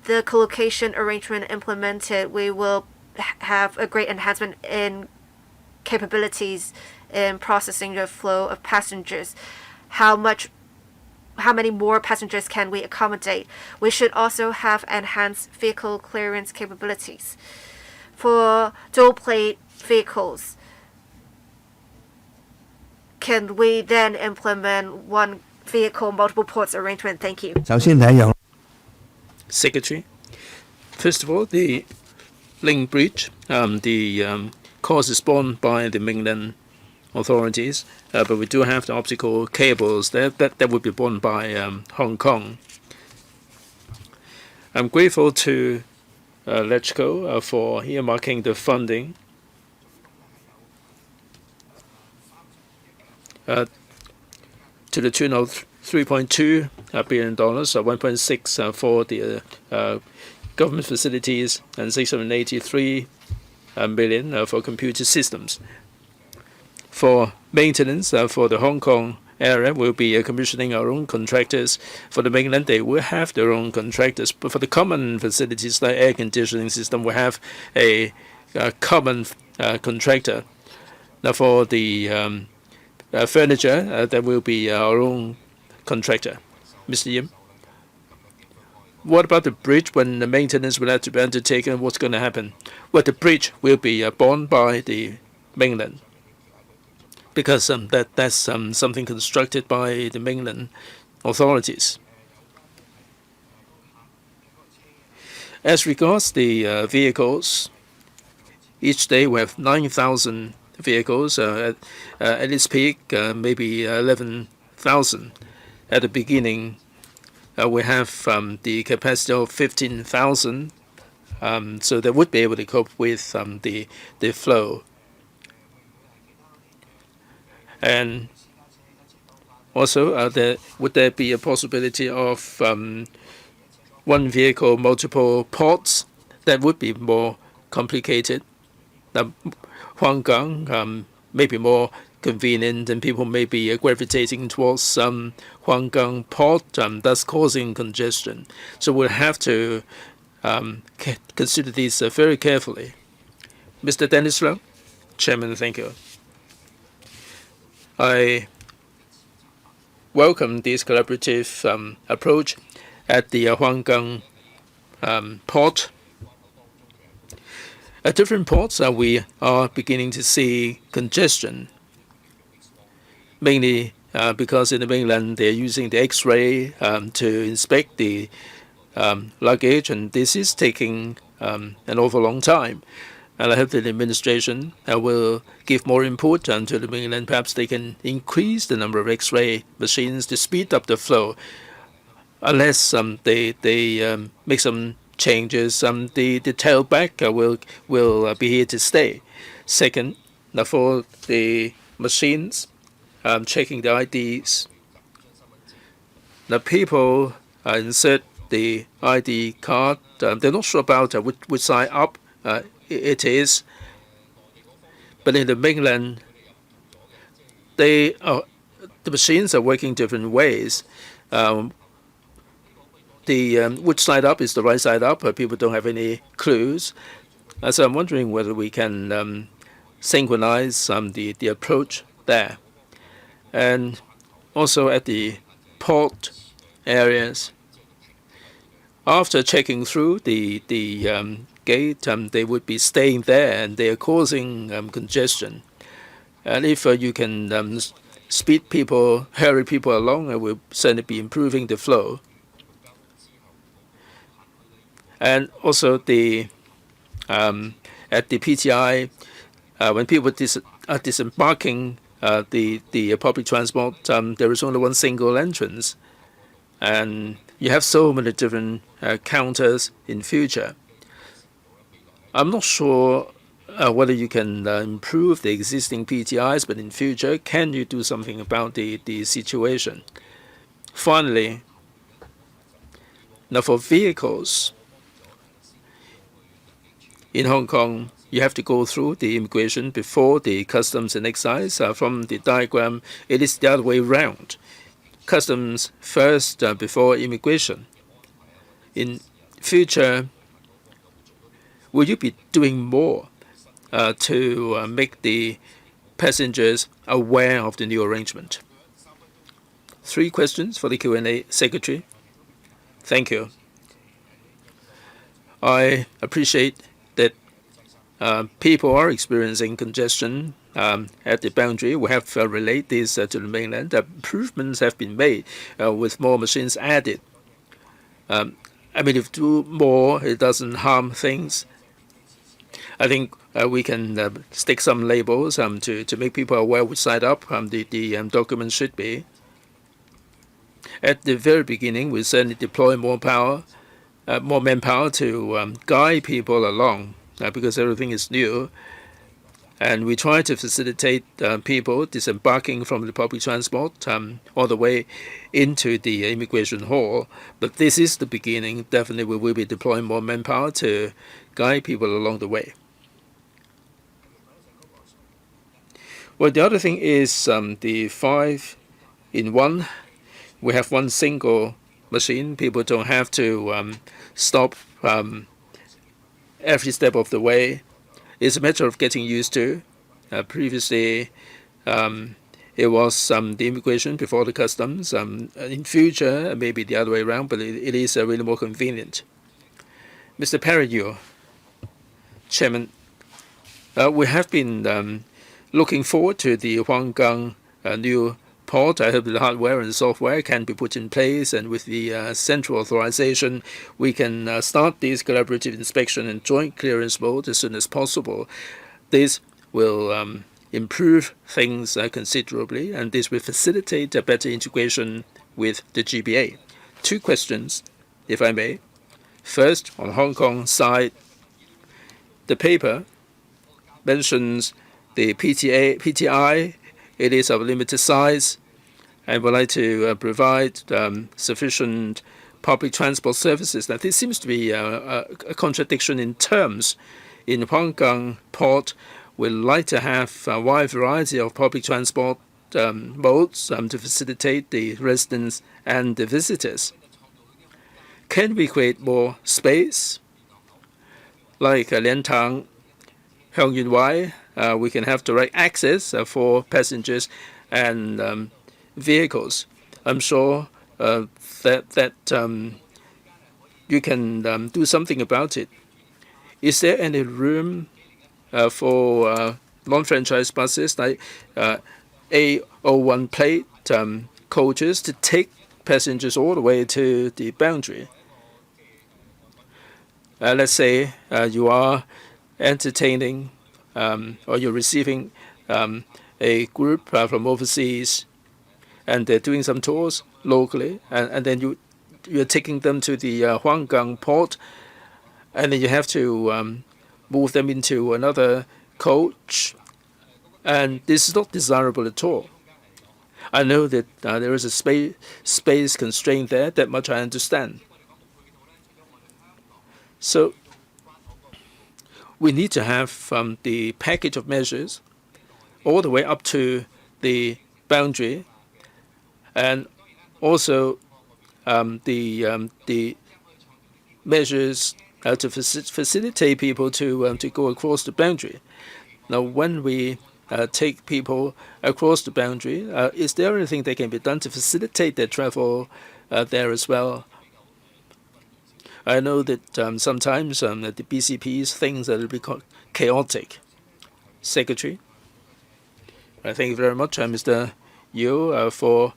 the co-location arrangement implemented, we will have a great enhancement in capabilities in processing the flow of passengers. How many more passengers can we accommodate? We should also have enhanced vehicle clearance capabilities. For dual plate vehicles, can we then implement one vehicle multiple ports arrangement? Thank you. Secretary, first of all, the Ling Bridge, the cost is borne by the mainland authorities, but we do have the optical cables that would be borne by Hong Kong. I'm grateful to LegCo for earmarking the funding to the tune of $3.2 billion, 1.6 for the government facilities, and 683 million for computer systems. For maintenance for the Hong Kong area, we'll be commissioning our own contractors. For the mainland, they will have their own contractors. But for the common facilities like air conditioning system, we have a common contractor. Now for the furniture, there will be our own contractor. Mr. Yim, what about the bridge when the maintenance will have to be undertaken? What's going to happen? Well, the bridge will be borne by the mainland because that's something constructed by the mainland authorities. As regards the vehicles, each day we have 9,000 vehicles. At its peak, maybe 11,000. At the beginning, we have the capacity of 15,000, so they would be able to cope with the flow. And also, would there be a possibility of one vehicle, multiple ports? That would be more complicated. Now, Huanggang may be more convenient, and people may be gravitating towards Huanggang Port, thus causing congestion. So we'll have to consider these very carefully. Mr. Dennis Low, Chairman, thank you. I welcome this collaborative approach at the Huanggang Port. At different ports, we are beginning to see congestion, mainly because in the mainland they're using the X-ray to inspect the luggage, and this is taking an awful long time. And I hope that the administration will give more input to the mainland. Perhaps they can increase the number of X-ray machines to speed up the flow. Unless they make some changes, the tailback will be here to stay. Second, now for the machines, checking the IDs. Now people insert the ID card. They're not sure about which side up it is, but in the mainland, the machines are working different ways. Which side up is the right side up, people don't have any clues. So I'm wondering whether we can synchronize the approach there. And also at the port areas, after checking through the gate, they would be staying there, and they are causing congestion. And if you can speed people, hurry people along, it will certainly be improving the flow. And also at the PTI, when people are disembarking the public transport, there is only one single entrance, and you have so many different counters in future. I'm not sure whether you can improve the existing PTIs, but in future, can you do something about the situation? Finally, now for vehicles, in Hong Kong, you have to go through the immigration before the customs and excise. From the diagram, it is the other way around. Customs first before immigration. In future, will you be doing more to make the passengers aware of the new arrangement? 3 questions for the Q&A, Secretary. Thank you. I appreciate that people are experiencing congestion at the boundary. We have relayed this to the mainland. Improvements have been made with more machines added. I mean, if do more, it doesn't harm things. I think we can stick some labels to make people aware which side up the document should be. At the very beginning, we certainly deploy more manpower to guide people along because everything is new. And we try to facilitate people disembarking from the public transport all the way into the immigration hall. But this is the beginning. Definitely we will be deploying more manpower to guide people along the way. Well, the other thing is the 5-in-1. We have one single machine. People don't have to stop every step of the way. It's a matter of getting used to. Previously, it was the immigration before the customs. In future, maybe the other way around, but it is really more convenient. Mr. Perrineau, Chairman, we have been looking forward to the Huanggang new port. I hope the hardware and software can be put in place, and with the central authorization, we can start this collaborative inspection and joint clearance mode as soon as possible. This will improve things considerably, and this will facilitate a better integration with the GBA. 2 questions, if I may. First, on the Hong Kong side, the paper mentions the PTI. It is of limited size and would like to provide sufficient public transport services. Now, this seems to be a contradiction in terms. In Huanggang Port, we'd like to have a wide variety of public transport modes to facilitate the residents and the visitors. Can we create more space? Like Liantang, Heung Yun Wai, we can have direct access for passengers and vehicles. I'm sure that you can do something about it. Is there any room for non-franchise buses like A01 plate coaches to take passengers all the way to the boundary? Let's say you are entertaining or you're receiving a group from overseas, and they're doing some tours locally, and then you're taking them to the Huanggang port, and then you have to move them into another coach, and this is not desirable at all. I know that there is a space constraint there. That much I understand. So we need to have the package of measures all the way up to the boundary, and also the measures to facilitate people to go across the boundary. Now, when we take people across the boundary, is there anything that can be done to facilitate their travel there as well? I know that sometimes the BCP's things are a little bit chaotic. Secretary, thank you very much, Mr. Yu, for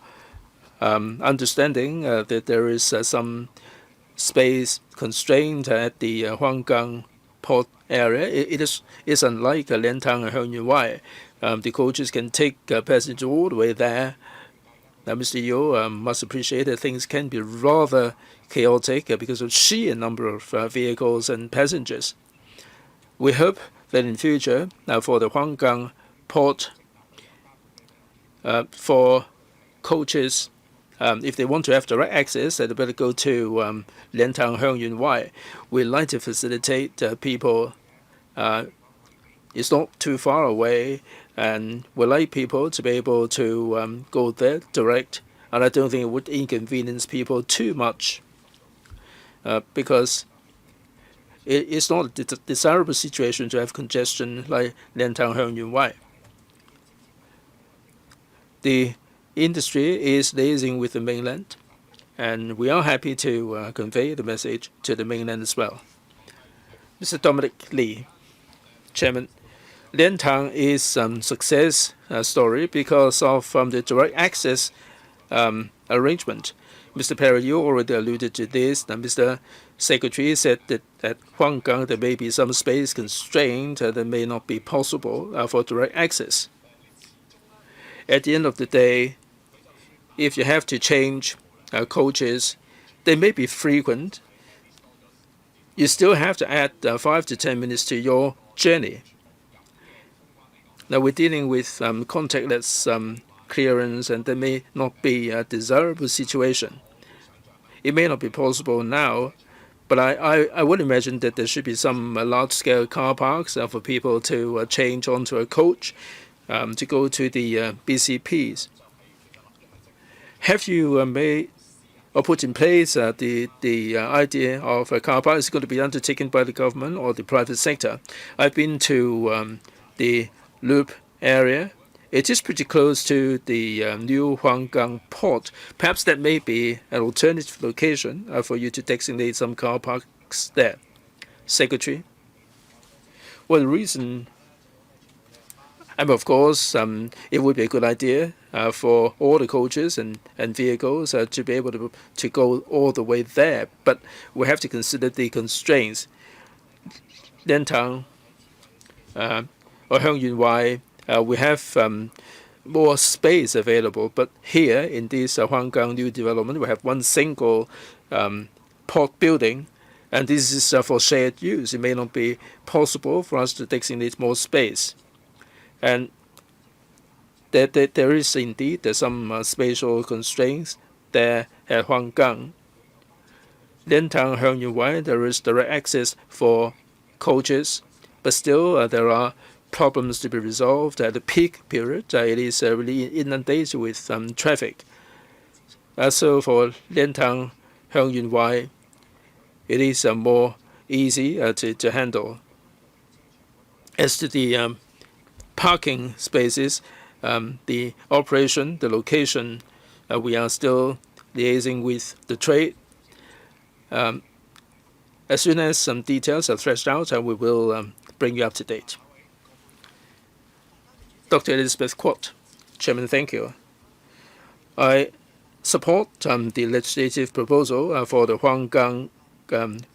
understanding that there is some space constraint at the Huanggang port area. It is unlike Liantang and Heung Yun Wai. The coaches can take passengers all the way there, Now, Mr. Yu must appreciate that things can be rather chaotic because of sheer number of vehicles and passengers. We hope that in future, for the Huanggang port, for coaches, if they want to have direct access, they better go to Liantang Hongyun Wai. We like to facilitate people. It's not too far away, and we like people to be able to go there direct. And I don't think it would inconvenience people too much, because it's not a desirable situation to have congestion like Liantang Hongyun Wai. The industry is liaising with the mainland, and we are happy to convey the message to the mainland as well. Mr. Dominic Lee, Chairman, Liantang is success story because of the direct access arrangement. Mr. Perry, you already alluded to this, and Mr. Secretary said that at Huanggang there may be some space constraint that may not be possible for direct access. At the end of the day, if you have to change coaches, they may be frequent. You still have to add 5 to 10 minutes to your journey. Now we're dealing with contactless clearance, and there may not be a desirable situation. It may not be possible now, but I would imagine that there should be some large-scale car parks for people to change onto a coach to go to the BCPs. Have you made or put in place the idea of a car park is going to be undertaken by the government or the private sector? I've been to the Loop area. It is pretty close to the new Huanggang port. Perhaps that may be an alternative location for you to designate some car parks there. Secretary? Well, the reason, and of course, it would be a good idea for all the coaches and vehicles to be able to go all the way there. But we have to consider the constraints. Liantang or Hongyun Wai, we have more space available. But here in this Huanggang new development, we have one single port building, and this is for shared use. It may not be possible for us to designate more space. And there is indeed some spatial constraints there at Huanggang. Liantang Hongyun Wai, there is direct access for coaches, but still there are problems to be resolved at the peak period. It is really inundated with traffic. So for Liantang Hongyun Wai, it is more easy to handle. As to the parking spaces, the operation, the location, we are still liaising with the trade. As soon as some details are threshed out, we will bring you up to date. Dr. Elizabeth Quat, Chairman, thank you. I support the legislative proposal for the Huanggang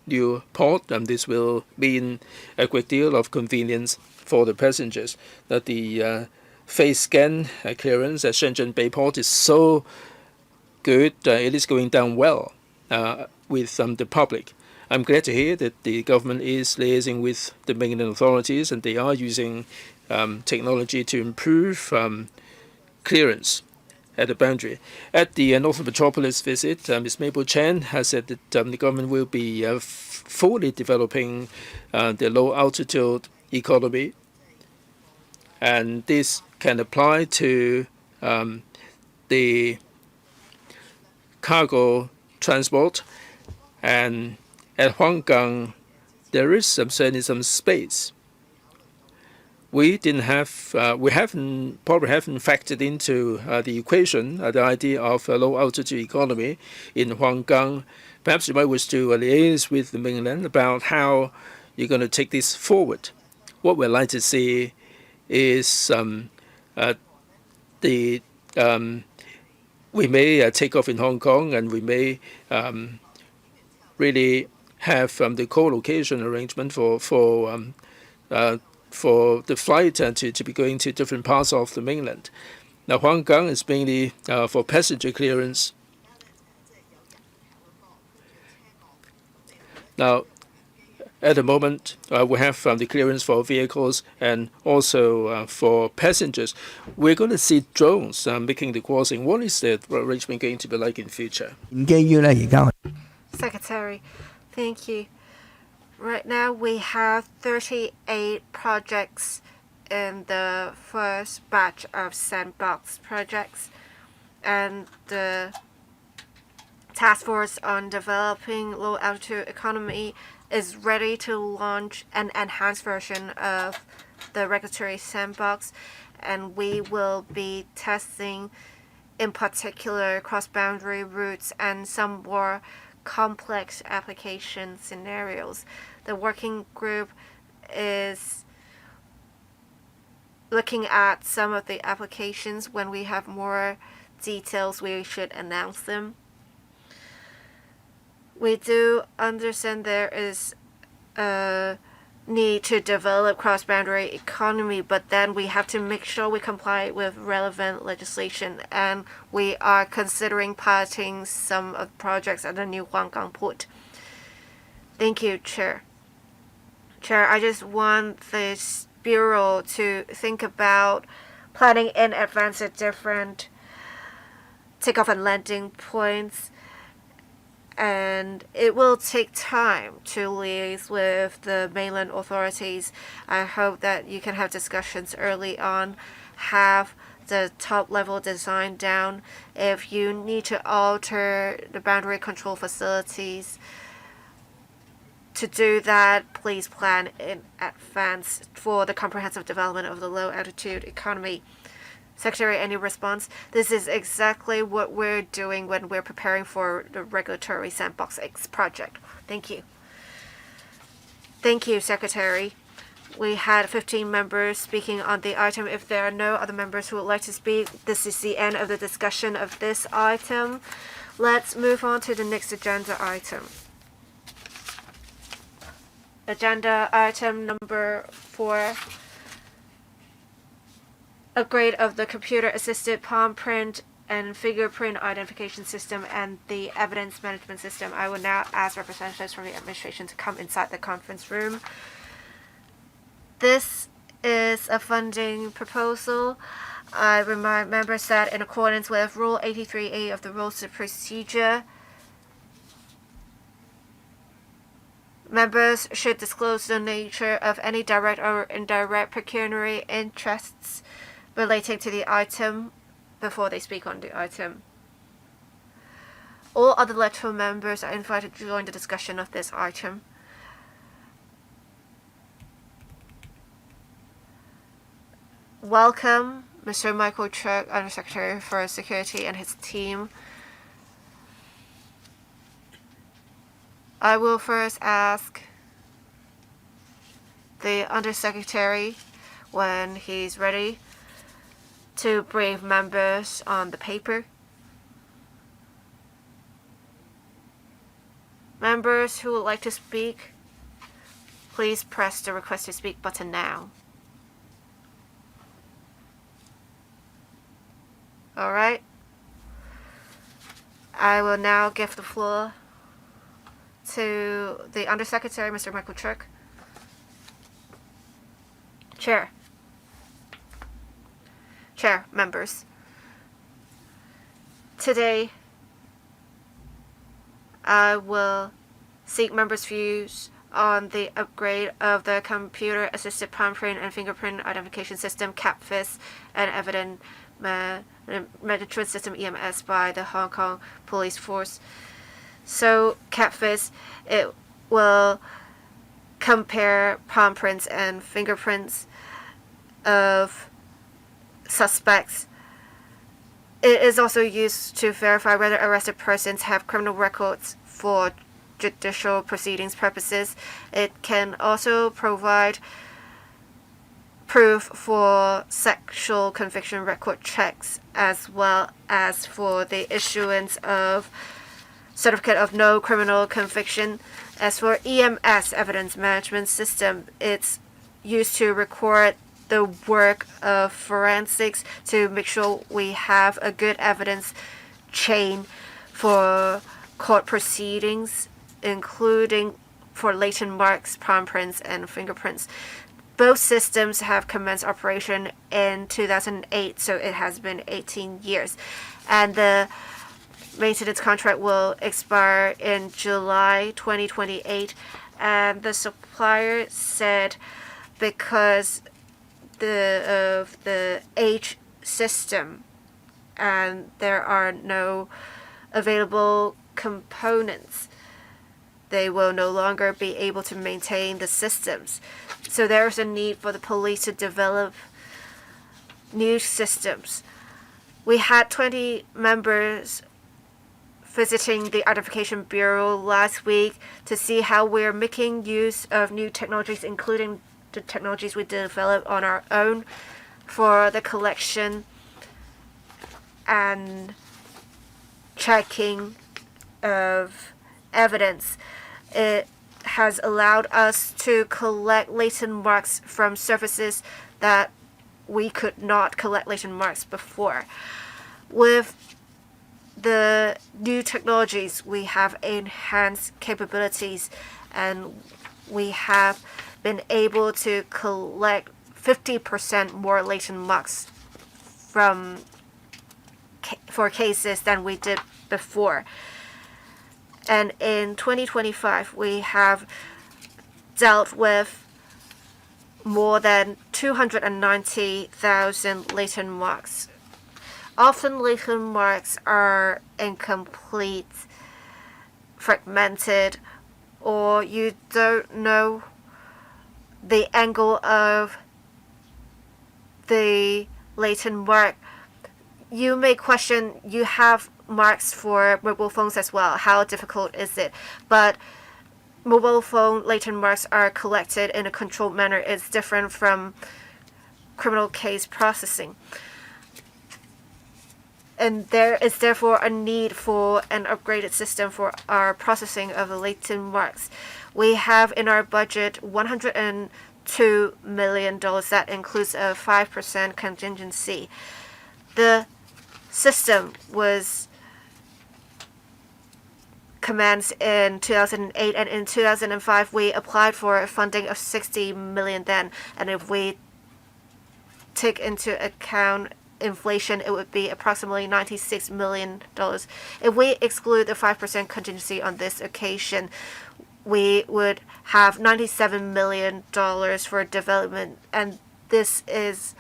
new port, and this will mean a great deal of convenience for the passengers. That the face scan clearance at Shenzhen Bay Port is so good, it is going down well with the public. I'm glad to hear that the government is liaising with the mainland authorities, and they are using technology to improve clearance at the boundary. At the Northern Metropolis visit, Ms. Mabel Chan has said that the government will be fully developing the low-altitude economy, and this can apply to the cargo transport. And at Huanggang, there is certainly some space. We probably haven't factored into the equation the idea of a low-altitude economy in Huanggang. Perhaps you might wish to liaise with the mainland about how you're going to take this forward. What we'd like to see is we may take off in Hong Kong, and we may really have the co-location arrangement for the flight to be going to different parts of the mainland. Now, Huanggang is mainly for passenger clearance. Now, at the moment, we have the clearance for vehicles and also for passengers. We're going to see drones making the crossing. What is the arrangement going to be like in future? Secretary, thank you. Right now we have 38 projects in the first batch of sandbox projects, and the task force on developing low altitude economy is ready to launch an enhanced version of the regulatory sandbox, and we will be testing in particular cross-boundary routes and some more complex application scenarios. The working group is looking at some of the applications. When we have more details, we should announce them. We do understand there is a need to develop cross-boundary economy, but then we have to make sure we comply with relevant legislation, and we are considering piloting some of the projects at the new Huanggang port. Thank you, Chair. Chair, I just want this Bureau to think about planning in advance at different takeoff and landing points, and it will take time to liaise with the mainland authorities. I hope that you can have discussions early on, have the top level design down. If you need to alter the boundary control facilities, to do that, please plan in advance for the comprehensive development of the low altitude economy. Secretary, any response? This is exactly what we're doing when we're preparing for the regulatory sandbox X project. Thank you. Thank you, Secretary. We had 15 members speaking on the item. If there are no other members who would like to speak, this is the end of the discussion of this item. Let's move on to the next agenda item. Agenda item number 4. Upgrade of the computer-assisted palm print and fingerprint identification system and the evidence management system. I will now ask representatives from the administration to come inside the conference room. This is a funding proposal. I remind members that in accordance with Rule 83A of the Rules of Procedure, members should disclose the nature of any direct or indirect pecuniary interests relating to the item before they speak on the item. All other electoral members are invited to join the discussion of this item. Welcome, Mr. Michael Chuk, Undersecretary for Security, and his team. I will first ask the Undersecretary, when he's ready, to brief members on the paper. Members who would like to speak, please press the Request to Speak button now. All right. I will now give the floor to the Undersecretary, Mr. Michael Chuk. Chair, members. Today, I will seek members' views on the upgrade of the computer-assisted palm print and fingerprint identification system, CAPFIS, and evidence management system, EMS, by the Hong Kong Police Force. So CAPFIS, it will compare palm prints and fingerprints of suspects. It is also used to verify whether arrested persons have criminal records for judicial proceedings purposes. It can also provide proof for sexual conviction record checks, as well as for the issuance of certificate of no criminal conviction. As for EMS, evidence management system, it's used to record the work of forensics to make sure we have a good evidence chain for court proceedings, including for latent marks, palm prints, and fingerprints. Both systems have commenced operation in 2008, so it has been 18 years. And the maintenance contract will expire in July 2028. And the supplier said because of the age system and there are no available components, they will no longer be able to maintain the systems. So there is a need for the police to develop new systems. We had 20 members visiting the Identification Bureau last week to see how we're making use of new technologies, including the technologies we developed on our own for the collection and checking of evidence. It has allowed us to collect latent marks from surfaces that we could not collect latent marks before. With the new technologies, we have enhanced capabilities, and we have been able to collect 50% more latent marks for cases than we did before. And in 2025, we have dealt with more than 290,000 latent marks. Often latent marks are incomplete, fragmented, or you don't know the angle of the latent mark. You may question, you have marks for mobile phones as well. How difficult is it? But mobile phone latent marks are collected in a controlled manner. It's different from criminal case processing. And there is therefore a need for an upgraded system for our processing of the latent marks. We have in our budget $102 million. That includes a 5% contingency. The system was commenced in 2008, and in 2005 we applied for a funding of $60 million then, and if we take into account inflation, it would be approximately $96 million. If we exclude the 5% contingency on this occasion, we would have $97 million for development, and this is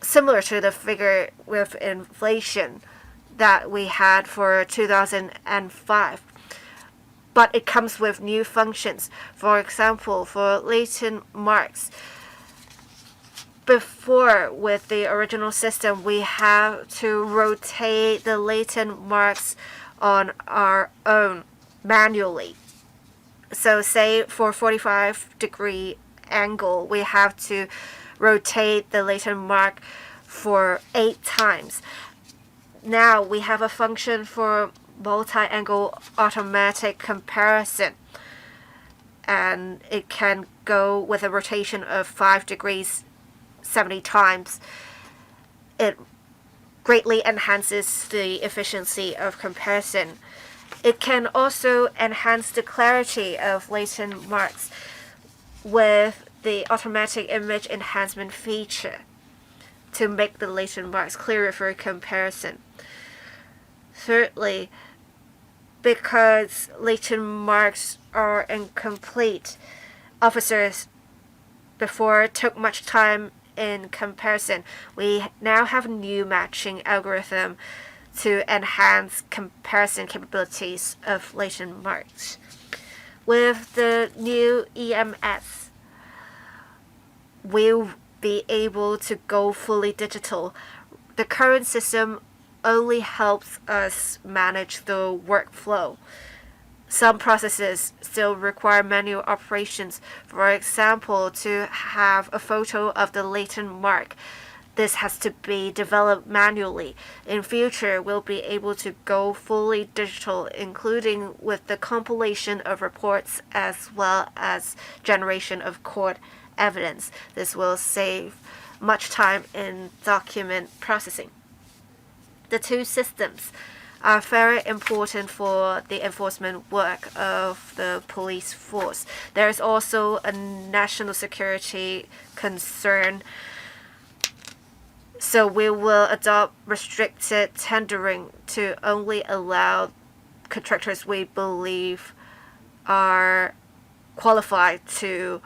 similar to the figure with inflation that we had for 2005. But it comes with new functions. For example, for latent marks, before with the original system, we have to rotate the latent marks on our own manually. So say for 45-degree angle, we have to rotate the latent mark for 8 times. Now we have a function for multi-angle automatic comparison, and it can go with a rotation of 5 degrees 70 times. It greatly enhances the efficiency of comparison. It can also enhance the clarity of latent marks with the automatic image enhancement feature to make the latent marks clearer for comparison. Thirdly, because latent marks are incomplete, officers before took much time in comparison. We now have a new matching algorithm to enhance comparison capabilities of latent marks. With the new EMS, we'll be able to go fully digital. The current system only helps us manage the workflow. Some processes still require manual operations. For example, to have a photo of the latent mark, this has to be developed manually. In future, we'll be able to go fully digital, including with the compilation of reports as well as generation of court evidence. This will save much time in document processing. The two systems are very important for the enforcement work of the police force. There is also a national security concern, so we will adopt restricted tendering to only allow contractors we believe are qualified to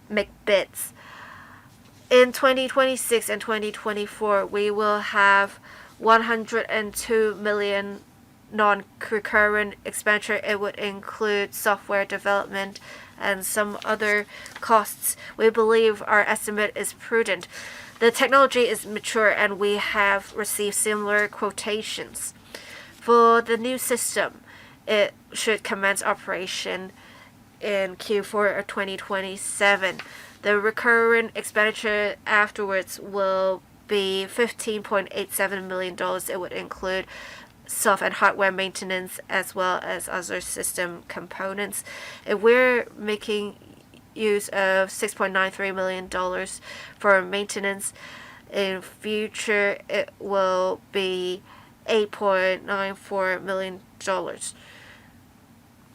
make bids. In 2026 and 2024, we will have 102 million non-recurrent expenditure. It would include software development and some other costs. We believe our estimate is prudent. The technology is mature and we have received similar quotations. For the new system, it should commence operation in Q4 of 2027. The recurrent expenditure afterwards will be $15.87 million. It would include soft and hardware maintenance as well as other system components. If we're making use of $6.93 million for maintenance, in future it will be $8.94 million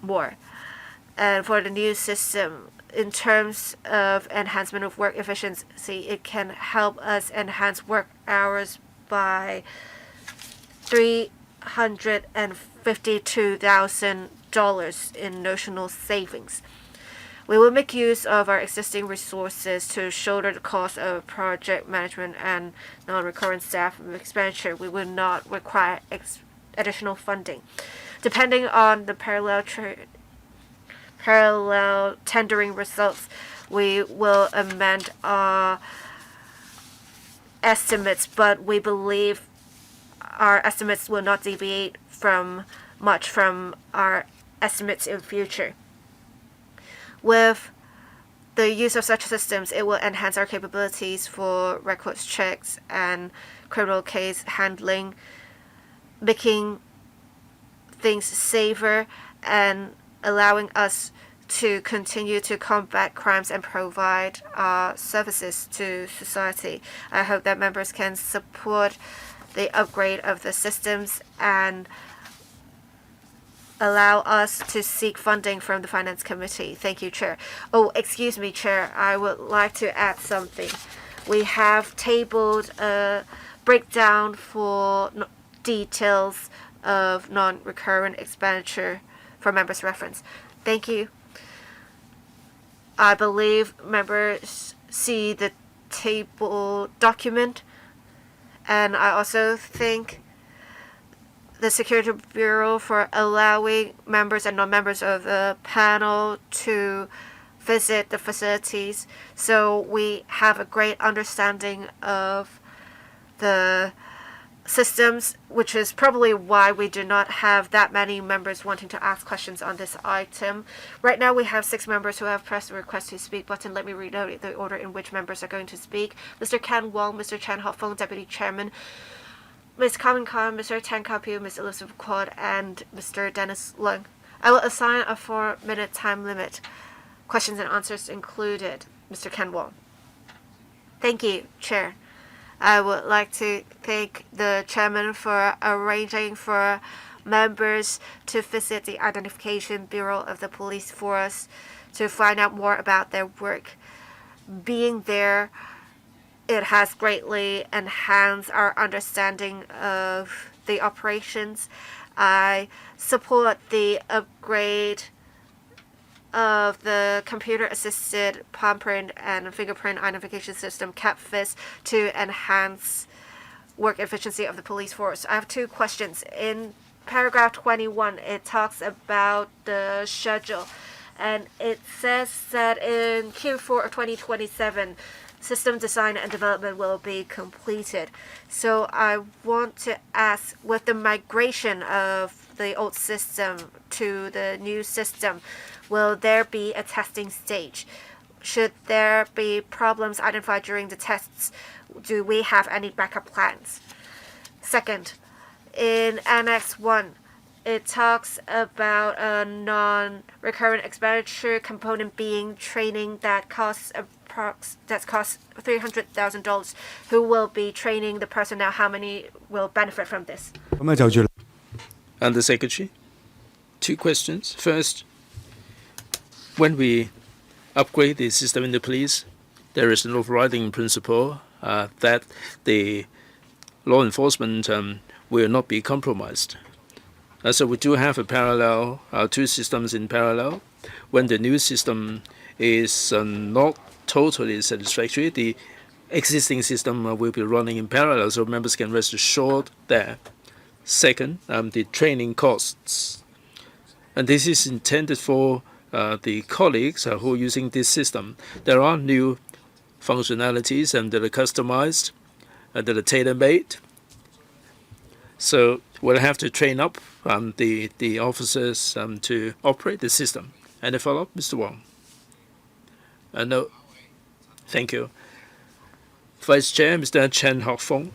more. And for the new system, in terms of enhancement of work efficiency, it can help us enhance work hours by $352,000 in notional savings. We will make use of our existing resources to shoulder the cost of project management and non-recurrent staff expenditure. We will not require additional funding. Depending on the parallel tendering results, we will amend our estimates, but we believe our estimates will not deviate much from our estimates in future. With the use of such systems, it will enhance our capabilities for records checks and criminal case handling, making things safer and allowing us to continue to combat crimes and provide services to society. I hope that members can support the upgrade of the systems and allow us to seek funding from the Finance Committee. Thank you, Chair. Oh, excuse me, Chair. I would like to add something. We have tabled a breakdown for details of non-recurrent expenditure for members' reference. Thank you. I believe members see the table document, and I also thank the Security Bureau for allowing members and non-members of the panel to visit the facilities, so we have a great understanding of the systems, which is probably why we do not have that many members wanting to ask questions on this item. Right now we have 6 members who have pressed the request to speak button. Let me read out the order in which members are going to speak. Mr. Ken Wong, Mr. Chan Hak-kan, Deputy Chairman, Ms. Carmen Khan, Mr. Tan Ka-piu, Ms. Elizabeth Quad, and Mr. Dennis Leung. I will assign a 4-minute time limit. Questions and answers included. Mr. Ken Wong. Thank you, Chair. I would like to thank the chairman for arranging for members to visit the Identification Bureau of the Police Force to find out more about their work. Being there, it has greatly enhanced our understanding of the operations. I support the upgrade of the computer-assisted palm print and fingerprint identification system, CAPFIS, to enhance work efficiency of the police force. I have 2 questions. In paragraph 21, it talks about the schedule, and it says that in Q4 of 2027, system design and development will be completed. So I want to ask, with the migration of the old system to the new system, will there be a testing stage? Should there be problems identified during the tests? Do we have any backup plans? Second, in Annex 1, it talks about a non-recurrent expenditure component being training that costs $300,000. Who will be training the personnel? How many will benefit from this? And the Secretary, 2 questions. First, when we upgrade the system in the police, there is an overriding principle that the law enforcement will not be compromised. So we do have a parallel, 2 systems in parallel. When the new system is not totally satisfactory, the existing system will be running in parallel, so members can rest assured there. Second, the training costs. And this is intended for the colleagues who are using this system. There are new functionalities that are customized, that are tailor-made. So we'll have to train up the officers to operate the system. Any follow-up, Mr. Wong? No. Thank you. Vice Chair, Mr. Chan Hak-kan.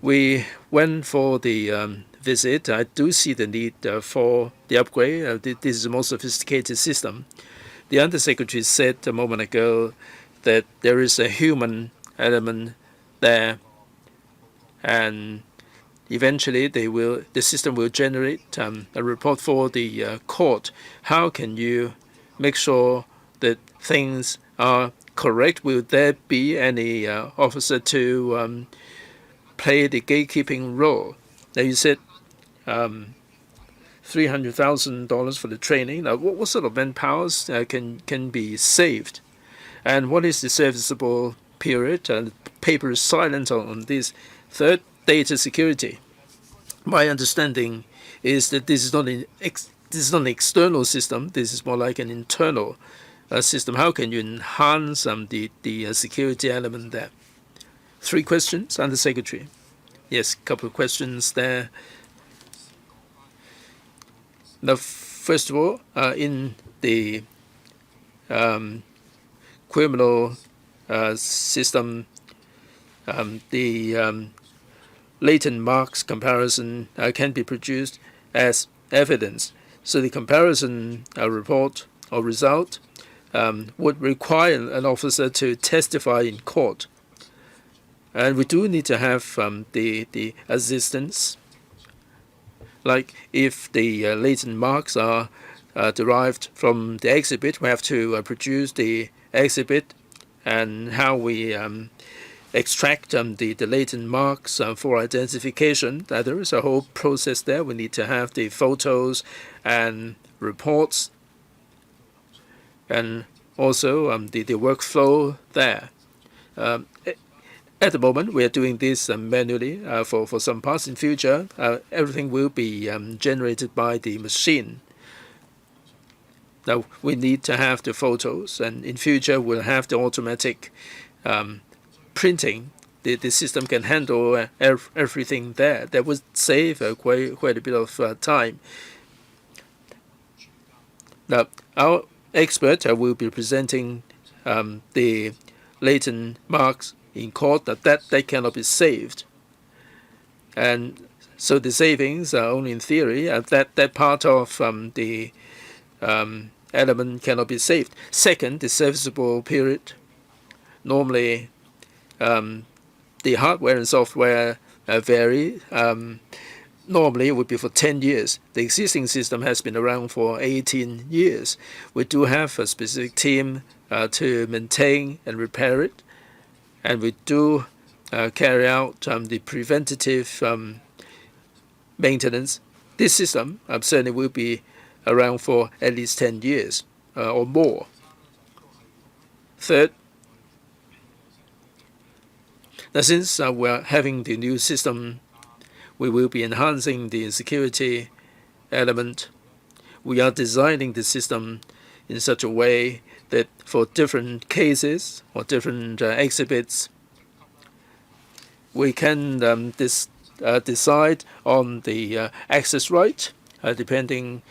We went for the visit. I do see the need for the upgrade. This is a more sophisticated system. The Undersecretary said a moment ago that there is a human element there, and eventually the system will generate a report for the court. How can you make sure that things are correct? Will there be any officer to play the gatekeeping role? Now you said $300,000 for the training. Now, what sort of manpowers can be saved, and what is the serviceable period? The paper is silent on this. Third, data security. My understanding is that this is not an external system. This is more like an internal system. How can you enhance the security element there? 3 questions, Undersecretary. Yes, a couple of questions there. Now, first of all, in the criminal system, the latent marks comparison can be produced as evidence. So the comparison report or result would require an officer to testify in court. And we do need to have the assistance. Like if the latent marks are derived from the exhibit, we have to produce the exhibit, and how we extract the latent marks for identification. There is a whole process there. We need to have the photos and reports, and also the workflow there. At the moment, we are doing this manually for some parts. In future, everything will be generated by the machine. Now, we need to have the photos, and in future, we'll have the automatic printing. The system can handle everything there. That would save quite a bit of time. Now, our expert will be presenting the latent marks in court that cannot be saved, and so the savings are only in theory. That part of the element cannot be saved. Second, the serviceable period. Normally, the hardware and software vary. Normally, it would be for 10 years. The existing system has been around for 18 years. We do have a specific team to maintain and repair it, and we do carry out the preventative maintenance. This system certainly will be around for at least 10 years or more. Third, now since we're having the new system, we will be enhancing the security element. We are designing the system in such a way that for different cases or different exhibits, we can decide on the access right depending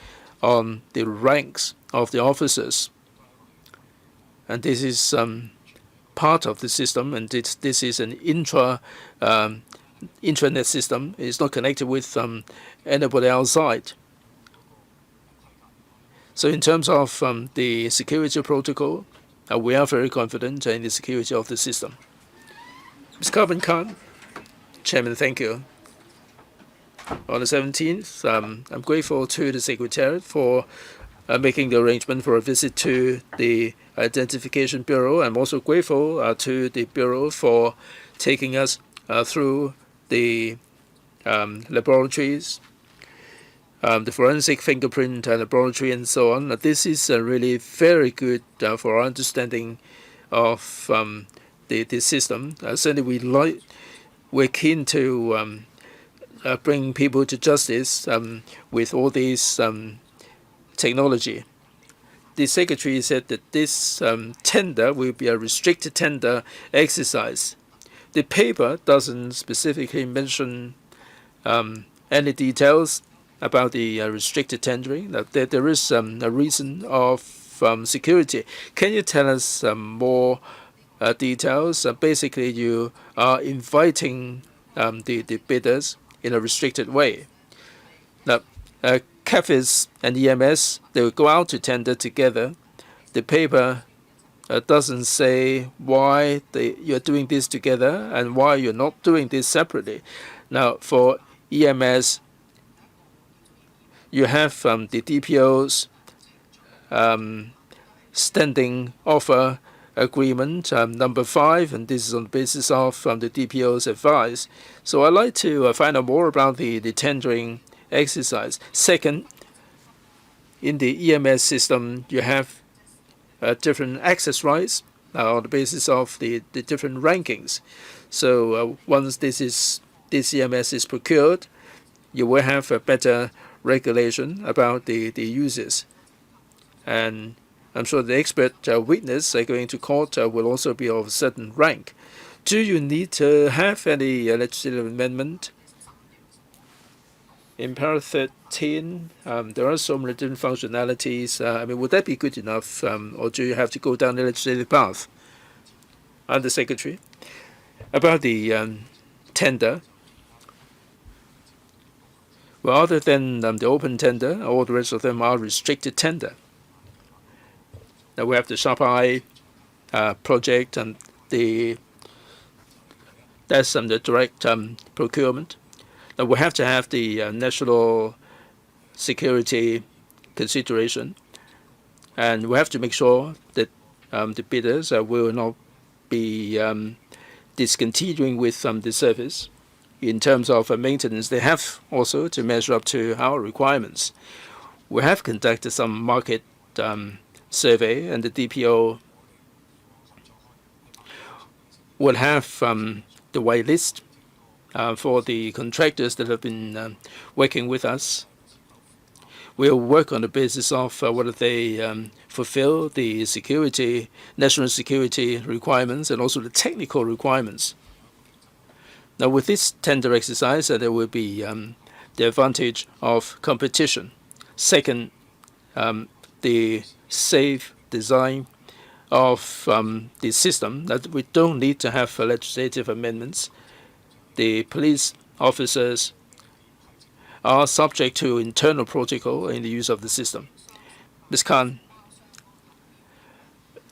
on the ranks of the officers. And this is part of the system, and this is an intranet system. It's not connected with anybody outside. So in terms of the security protocol, we are very confident in the security of the system. Ms. Calvin Khan, Chairman, thank you. On the 17th, I'm grateful to the Secretariat for making the arrangement for a visit to the Identification Bureau. I'm also grateful to the Bureau for taking us through the laboratories, the forensic fingerprint laboratory, and so on. This is really very good for our understanding of the system. Certainly, we're keen to bring people to justice with all these technology. The Secretary said that this tender will be a restricted tender exercise. The paper doesn't specifically mention any details about the restricted tendering. There is a reason of security. Can you tell us more details? Basically, you are inviting the bidders in a restricted way. Now, CAFIS and EMS, they will go out to tender together. The paper doesn't say why you're doing this together and why you're not doing this separately. Now, for EMS, you have the DPO's standing offer agreement number 5, and this is on the basis of the DPO's advice. So I'd like to find out more about the tendering exercise. Second, in the EMS system, you have different access rights on the basis of the different rankings. So once this EMS is procured, you will have a better regulation about the uses. And I'm sure the expert witness going to court will also be of a certain rank. Do you need to have any legislative amendment? In para 13, there are so many different functionalities. Would that be good enough, or do you have to go down the legislative path? Under Secretary, about the tender. Well, other than the open tender, all the rest of them are restricted tender. Now we have the Sharp Eye project, and that's the direct procurement. Now we have to have the national security consideration, and we have to make sure that the bidders will not be discontinuing with the service. In terms of maintenance, they have also to measure up to our requirements. We have conducted some market survey, and the DPO will have the white list for the contractors that have been working with us. We'll work on the basis of whether they fulfill the national security requirements, and also the technical requirements. Now, with this tender exercise, there will be the advantage of competition. Second, the safe design of the system, that we don't need to have legislative amendments. The police officers are subject to internal protocol in the use of the system. Ms. Khan,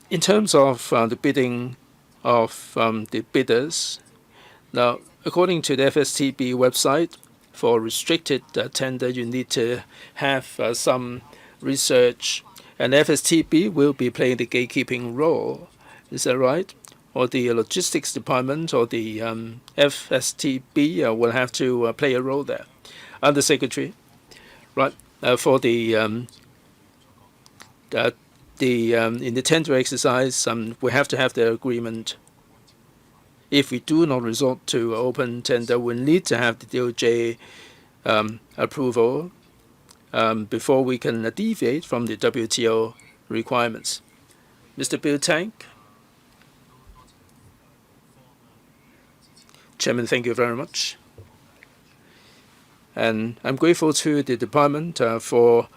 in terms of the bidding of the bidders, now, according to the FSTB website, for restricted tender, you need to have some research, and FSTB will be playing the gatekeeping role. Is that right? Or the logistics department or the FSTB will have to play a role there. Under Secretary, right? For the in the tender exercise, we have to have the agreement. If we do not resort to open tender, we need to have the DOJ approval before we can deviate from the WTO requirements. Mr. Bill Tank. Chairman, thank you very much. And I'm grateful to the department for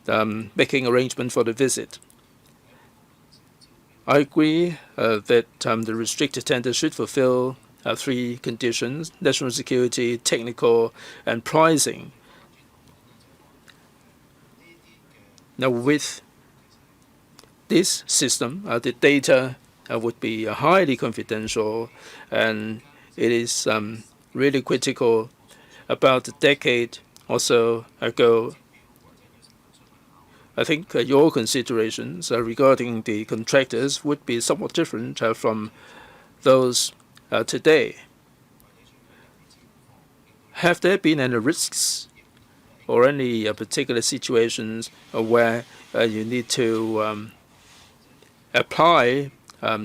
making arrangement for the visit. I agree that the restricted tender should fulfill three conditions: national security, technical, and pricing. Now, with this system, the data would be highly confidential, and it is really critical. About a decade or so ago, I think your considerations regarding the contractors would be somewhat different from those today. Have there been any risks or any particular situations where you need to apply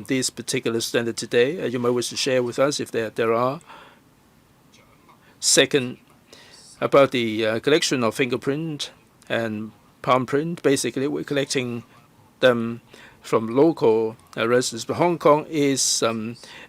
this particular standard today? You might wish to share with us if there are. Second, about the collection of fingerprint and palm print. Basically, we're collecting them from local residents. But Hong Kong is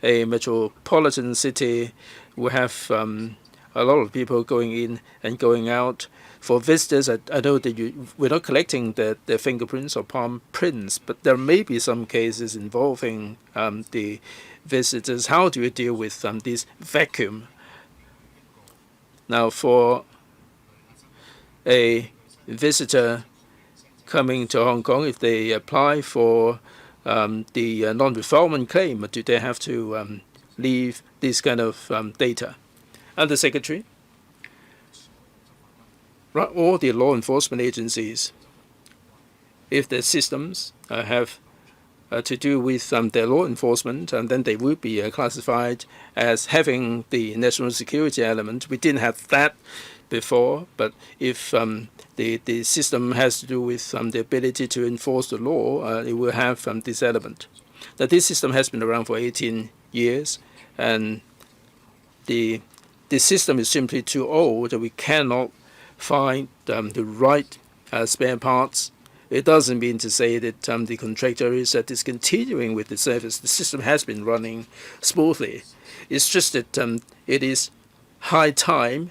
a metropolitan city. We have a lot of people going in and going out. For visitors, I know that we're not collecting their fingerprints or palm prints, but there may be some cases involving the visitors. How do you deal with this vacuum? Now, for a visitor coming to Hong Kong, if they apply for the non-refoulement claim, do they have to leave this kind of data? Under Secretary, all the law enforcement agencies, if their systems have to do with their law enforcement, and then they will be classified as having the national security element. We didn't have that before, but if the system has to do with the ability to enforce the law, it will have this element. Now, this system has been around for 18 years, and the system is simply too old that we cannot find the right spare parts. It doesn't mean to say that the contractor is discontinuing with the service. The system has been running smoothly. It's just that it is high time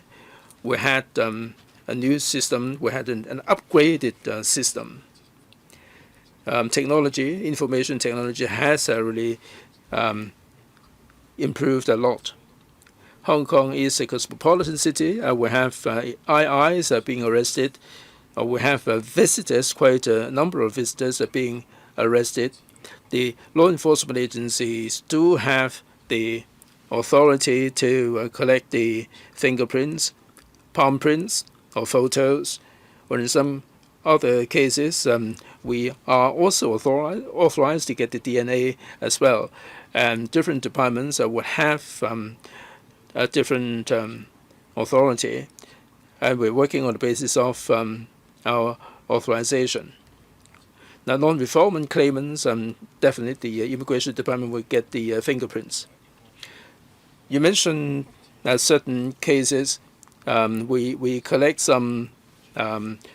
we had a new system. We had an upgraded system. Information technology has really improved a lot. Hong Kong is a cosmopolitan city. We have IIs being arrested. We have visitors, quite a number of visitors are being arrested. The law enforcement agencies do have the authority to collect the fingerprints, palm prints, or photos. Or in some other cases, we are also authorized to get the DNA as well. And different departments would have a different authority. And we're working on the basis of our authorization. Now, non-refoulement claimants, definitely the Immigration Department will get the fingerprints. You mentioned certain cases. We collect some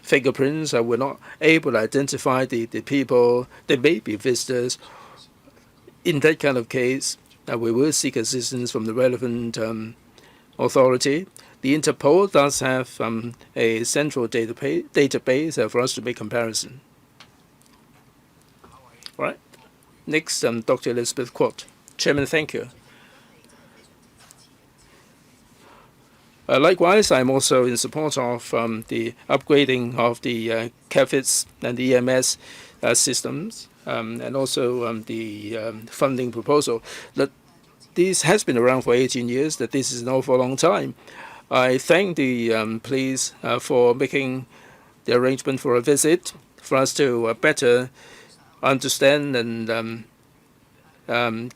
fingerprints. We're not able to identify the people. They may be visitors. In that kind of case, we will seek assistance from the relevant authority. The Interpol does have a central database for us to make comparison. All right. Next, Dr. Elizabeth Kwok. Chairman, thank you. Likewise, I'm also in support of the upgrading of the CAFITS and the EMS systems, and also the funding proposal. That this has been around for 18 years, that this is an awful long time. I thank the police for making the arrangement for a visit for us to better understand and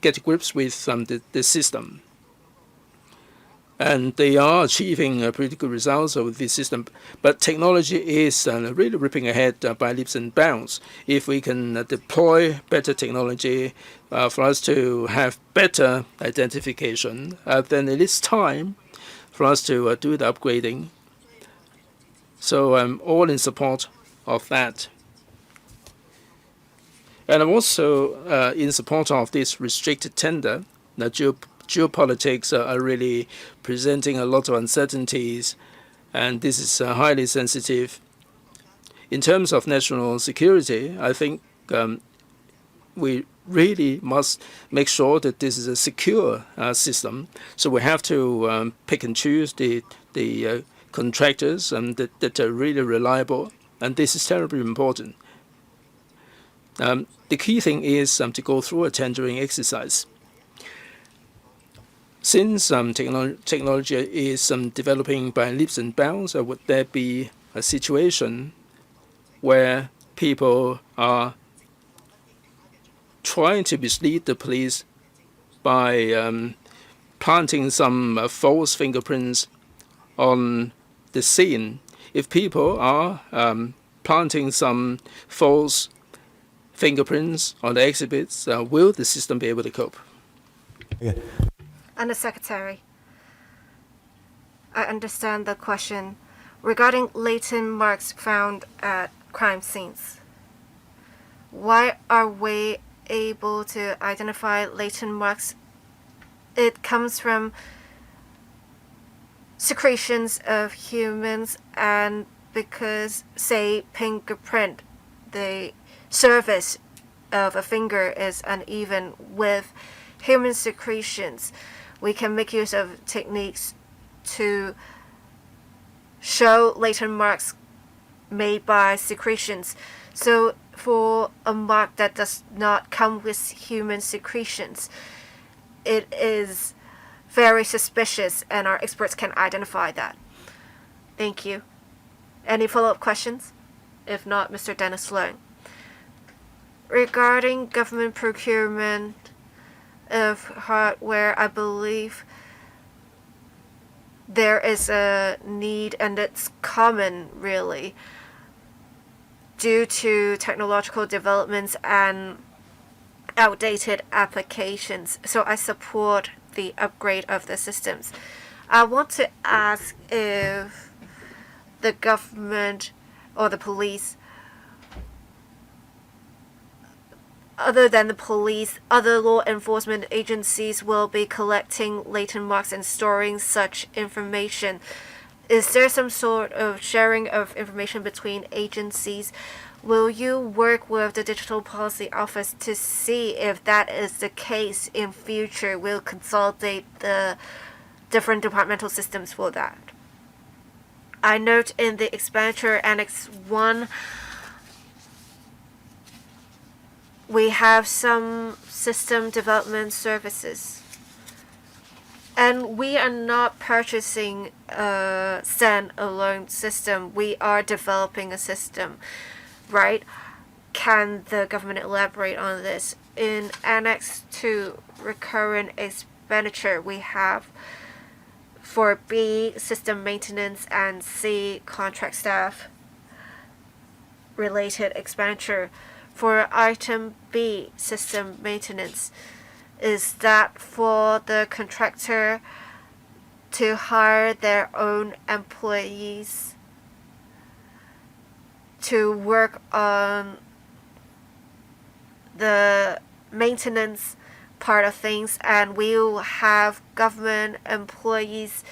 get to grips with the system. And they are achieving pretty good results with this system. But technology is really ripping ahead by leaps and bounds. If we can deploy better technology for us to have better identification, then it is time for us to do the upgrading. So I'm all in support of that. And I'm also in support of this restricted tender. Now, geopolitics are really presenting a lot of uncertainties, and this is highly sensitive. In terms of national security, I think we really must make sure that this is a secure system. So we have to pick and choose the contractors that are really reliable, and this is terribly important. The key thing is to go through a tendering exercise. Since technology is developing by leaps and bounds, would there be a situation where people are trying to mislead the police by planting some false fingerprints on the scene? If people are planting some false fingerprints on the exhibits, will the system be able to cope? Yeah. Undersecretary, I understand the question regarding latent marks found at crime scenes. Why are we able to identify latent marks? It comes from secretions of humans, and because, say, fingerprint, the surface of a finger is uneven with human secretions, we can make use of techniques to show latent marks made by secretions. So for a mark that does not come with human secretions, it is very suspicious, and our experts can identify that. Thank you. Any follow-up questions? If not, Mr. Dennis Leung. Regarding government procurement of hardware, I believe there is a need, and it's common, really, due to technological developments and outdated applications. So I support the upgrade of the systems. I want to ask if the government or the police, other than the police, other law enforcement agencies will be collecting latent marks and storing such information. Is there some sort of sharing of information between agencies? Will you work with the Digital Policy Office to see if that is the case in future? We'll consolidate the different departmental systems for that. I note in the expenditure Annex 1, we have some system development services. And we are not purchasing a standalone system. We are developing a system, right? Can the government elaborate on this? In Annex 2, recurrent expenditure, we have for B, system maintenance, and C, contract staff related expenditure. For item B, system maintenance, is that for the contractor to hire their own employees to work on the maintenance part of things, and we will have government employees,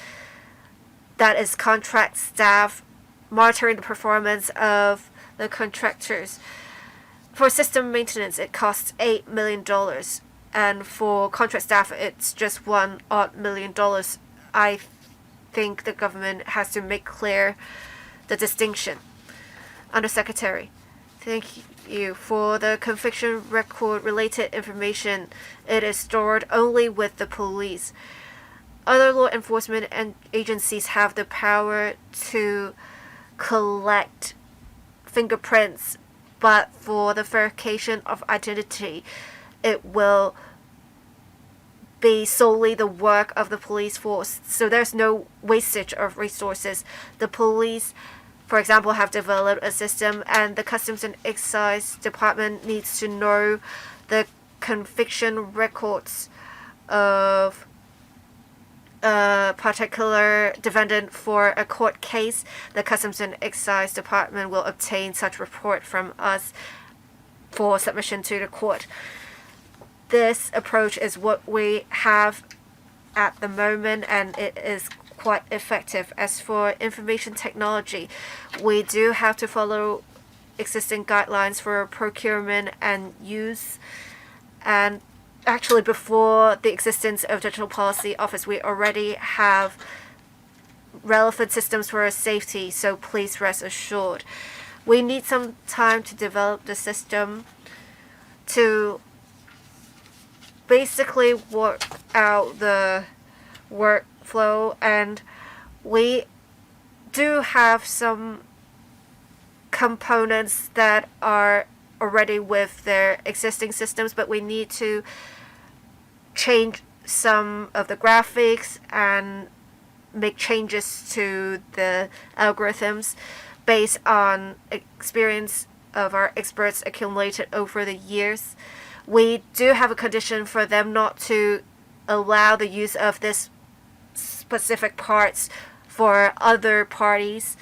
that is contract staff, monitoring the performance of the contractors. For system maintenance, it costs $8 million, and for contract staff, it's just $1 million. I think the government has to make clear the distinction. Undersecretary, thank you. For the conviction record related information, it is stored only with the police. Other law enforcement and agencies have the power to collect fingerprints, but for the verification of identity, it will be solely the work of the police force. So there's no wastage of resources. The police, for example, have developed a system, and the Customs and Excise Department needs to know the conviction records of a particular defendant for a court case. The Customs and Excise Department will obtain such report from us for submission to the court. This approach is what we have at the moment, and it is quite effective. As for information technology, we do have to follow existing guidelines for procurement and use. And actually, before the existence of Digital Policy Office, we already have relevant systems for our safety, so please rest assured. We need some time to develop the system to basically work out the workflow, and we do have some components that are already with their existing systems, but we need to change some of the graphics and make changes to the algorithms based on experience of our experts accumulated over the years. We do have a condition for them not to allow the use of this specific parts for other parties,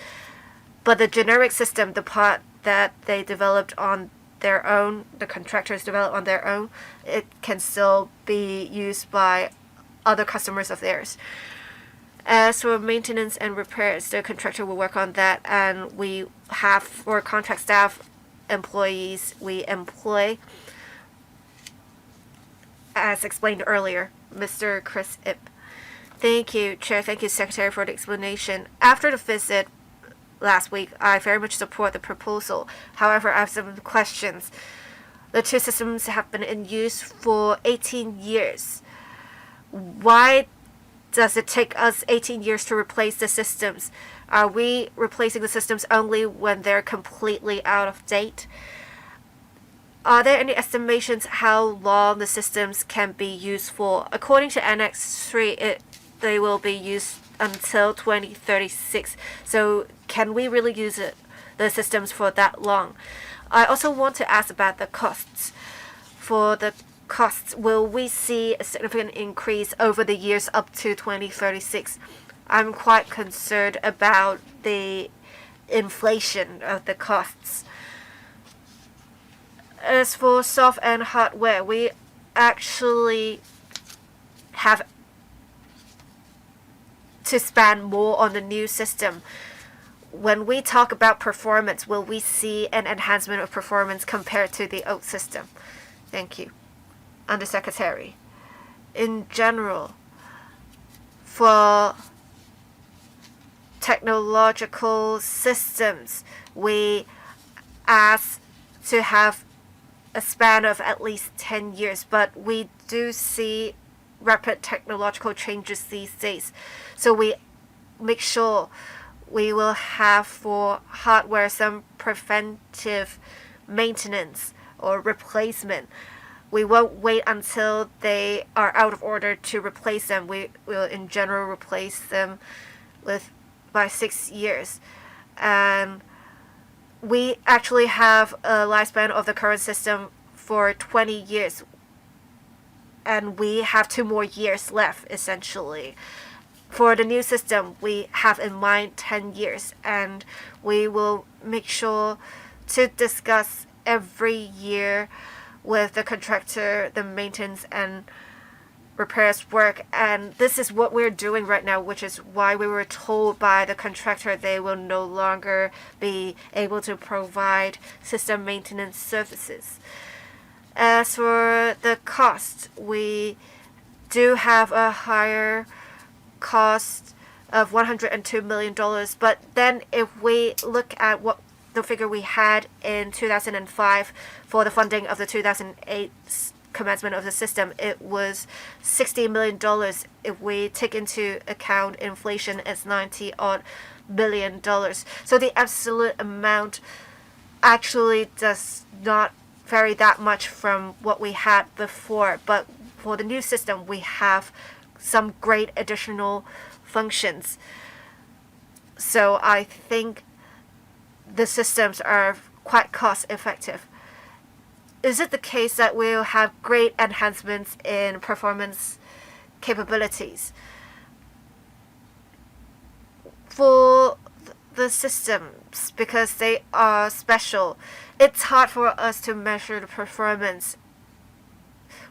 but the generic system, the part that they developed on their own, the contractors developed on their own, it can still be used by other customers of theirs. As for maintenance and repairs, the contractor will work on that, and we have for contract staff employees we employ, as explained earlier, Mr. Chris Ip. Thank you, Chair. Thank you, Secretary, for the explanation. After the visit last week, I very much support the proposal. However, I have some questions. The two systems have been in use for 18 years. Why does it take us 18 years to replace the systems? Are we replacing the systems only when they're completely out of date? Are there any estimations how long the systems can be used for? According to Annex 3, they will be used until 2036. So can we really use the systems for that long? I also want to ask about the costs. For the costs, will we see a significant increase over the years up to 2036? I'm quite concerned about the inflation of the costs. As for soft and hardware, we actually have to spend more on the new system. When we talk about performance, will we see an enhancement of performance compared to the old system? Thank you. Undersecretary. In general, for technological systems, we ask to have a span of at least 10 years, but we do see rapid technological changes these days. So we make sure we will have for hardware some preventive maintenance or replacement. We won't wait until they are out of order to replace them. We will in general replace them by 6 years. And we actually have a lifespan of the current system for 20 years. And we have 2 more years left, essentially. For the new system, we have in mind 10 years. And we will make sure to discuss every year with the contractor, the maintenance and repairs work. And this is what we're doing right now, which is why we were told by the contractor they will no longer be able to provide system maintenance services. As for the cost, we do have a higher cost of $102 million. But then if we look at what the figure we had in 2005 for the funding of the 2008 commencement of the system, it was $60 million. If we take into account inflation, it's $90-odd million. So the absolute amount actually does not vary that much from what we had before. But for the new system, we have some great additional functions. So I think the systems are quite cost effective. Is it the case that we'll have great enhancements in performance capabilities? For the systems, because they are special, it's hard for us to measure the performance.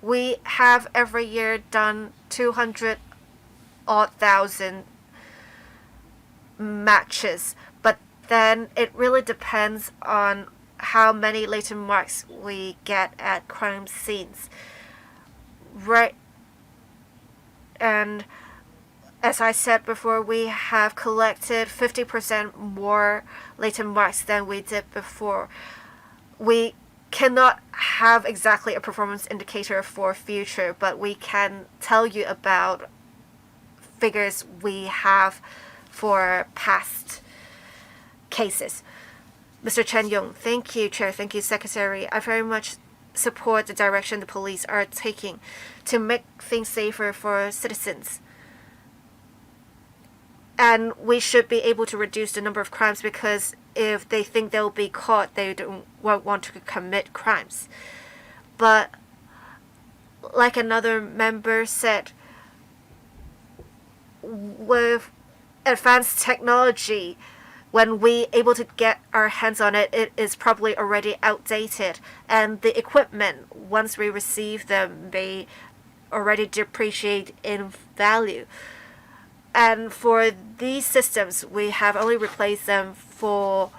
We have every year done 200,000 matches, but then it really depends on how many latent marks we get at crime scenes. right, and as I said before, we have collected 50% more latent marks than we did before. We cannot have exactly a performance indicator for future, but we can tell you about figures we have for past cases. Mr. Chen Yong, thank you, Chair. Thank you, Secretary. I very much support the direction the police are taking to make things safer for citizens. And we should be able to reduce the number of crimes, because if they think they'll be caught, they won't want to commit crimes. But like another member said, with advanced technology, when we able to get our hands on it, it is probably already outdated. And the equipment, once we receive them, may already depreciate in value. And for these systems, we have only replaced them for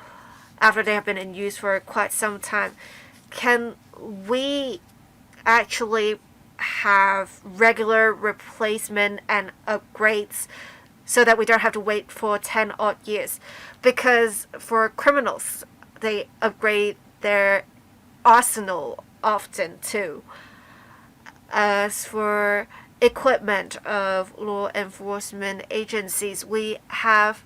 after they have been in use for quite some time. Can we actually have regular replacement and upgrades so that we don't have to wait for 10 odd years? Because for criminals, they upgrade their arsenal often too. As for equipment of law enforcement agencies, we have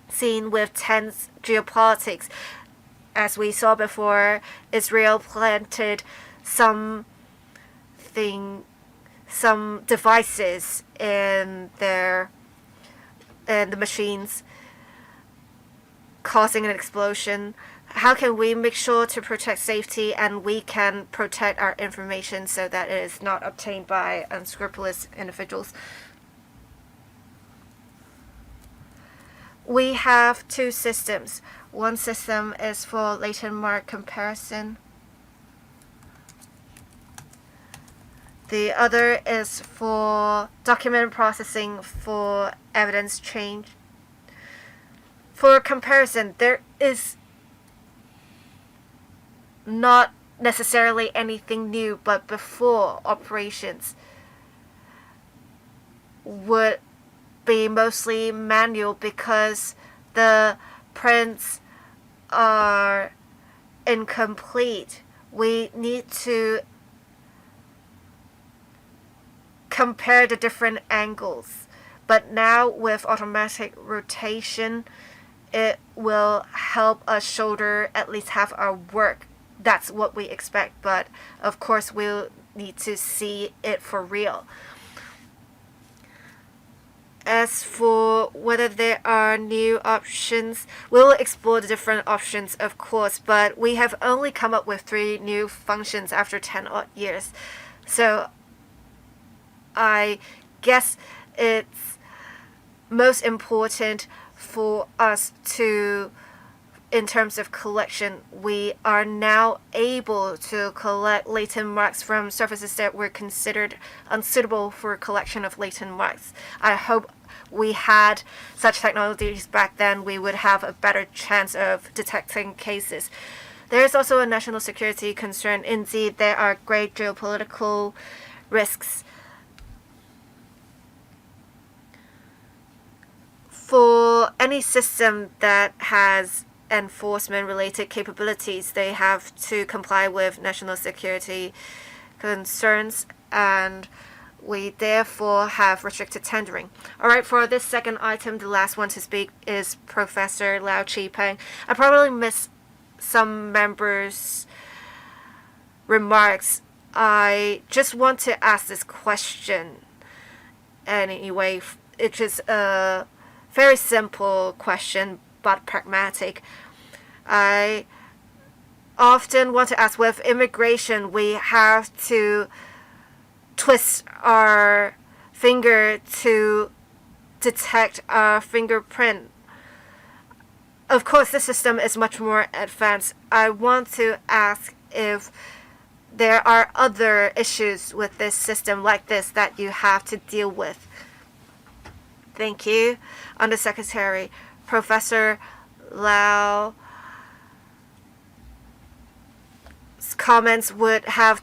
seen with tense geopolitics, as we saw before, Israel planted some devices in the machines, causing an explosion. How can we make sure to protect safety and we can protect our information so that it is not obtained by unscrupulous individuals? We have two systems. One system is for latent mark comparison. The other is for document processing for evidence change. For comparison, there is not necessarily anything new, but before operations would be mostly manual because the prints are incomplete. We need to compare the different angles. But now with automatic rotation, it will help us shoulder at least half our work. That's what we expect, but of course we'll need to see it for real. As for whether there are new options, we'll explore the different options, of course, but we have only come up with 3 new functions after 10 odd years. So I guess it's most important for us to, in terms of collection, we are now able to collect latent marks from surfaces that were considered unsuitable for collection of latent marks. I hope we had such technologies back then. We would have a better chance of detecting cases. There is also a national security concern. Indeed, there are great geopolitical risks. For any system that has enforcement-related capabilities, they have to comply with national security concerns, and we therefore have restricted tendering. All right, for this second item, the last one to speak is Professor Lau Chi-peng. I probably missed some members' remarks. I just want to ask this question anyway. It is a very simple question, but pragmatic. I often want to ask, with immigration, we have to twist our finger to detect a fingerprint. Of course, this system is much more advanced. I want to ask if there are other issues with this system like this that you have to deal with. Thank you. Undersecretary, Professor Lau's comments would have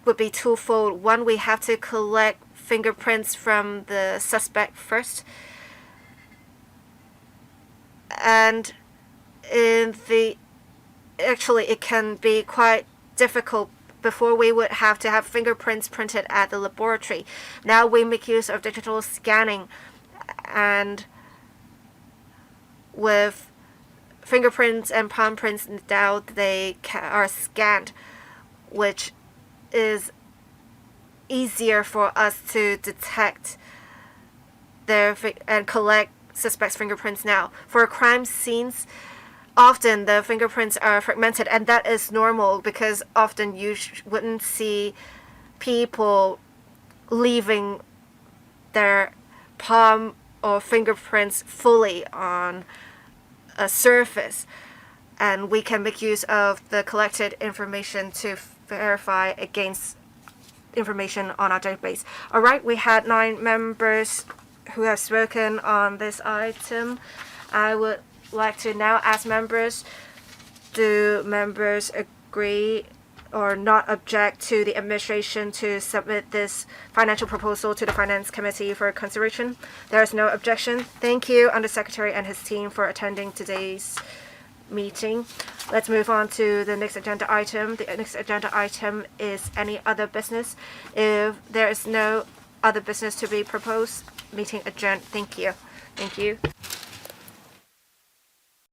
would be twofold. One, we have to collect fingerprints from the suspect first. And actually it can be quite difficult. Before we would have to have fingerprints printed at the laboratory. Now we make use of digital scanning, and with fingerprints and palm prints now they are scanned, which is easier for us to detect and collect suspects' fingerprints now. For crime scenes, often the fingerprints are fragmented, and that is normal because often you wouldn't see people leaving their palm or fingerprints fully on a surface. And we can make use of the collected information to verify against information on our database. All right, we had 9 members who have spoken on this item. I would like to now ask members, do members agree or not object to the administration to submit this financial proposal to the Finance Committee for consideration? There is no objection. Thank you, Undersecretary and his team, for attending today's meeting. Let's move on to the next agenda item. The next agenda item is any other business. If there is no other business to be proposed, meeting adjourned. Thank you. Thank you.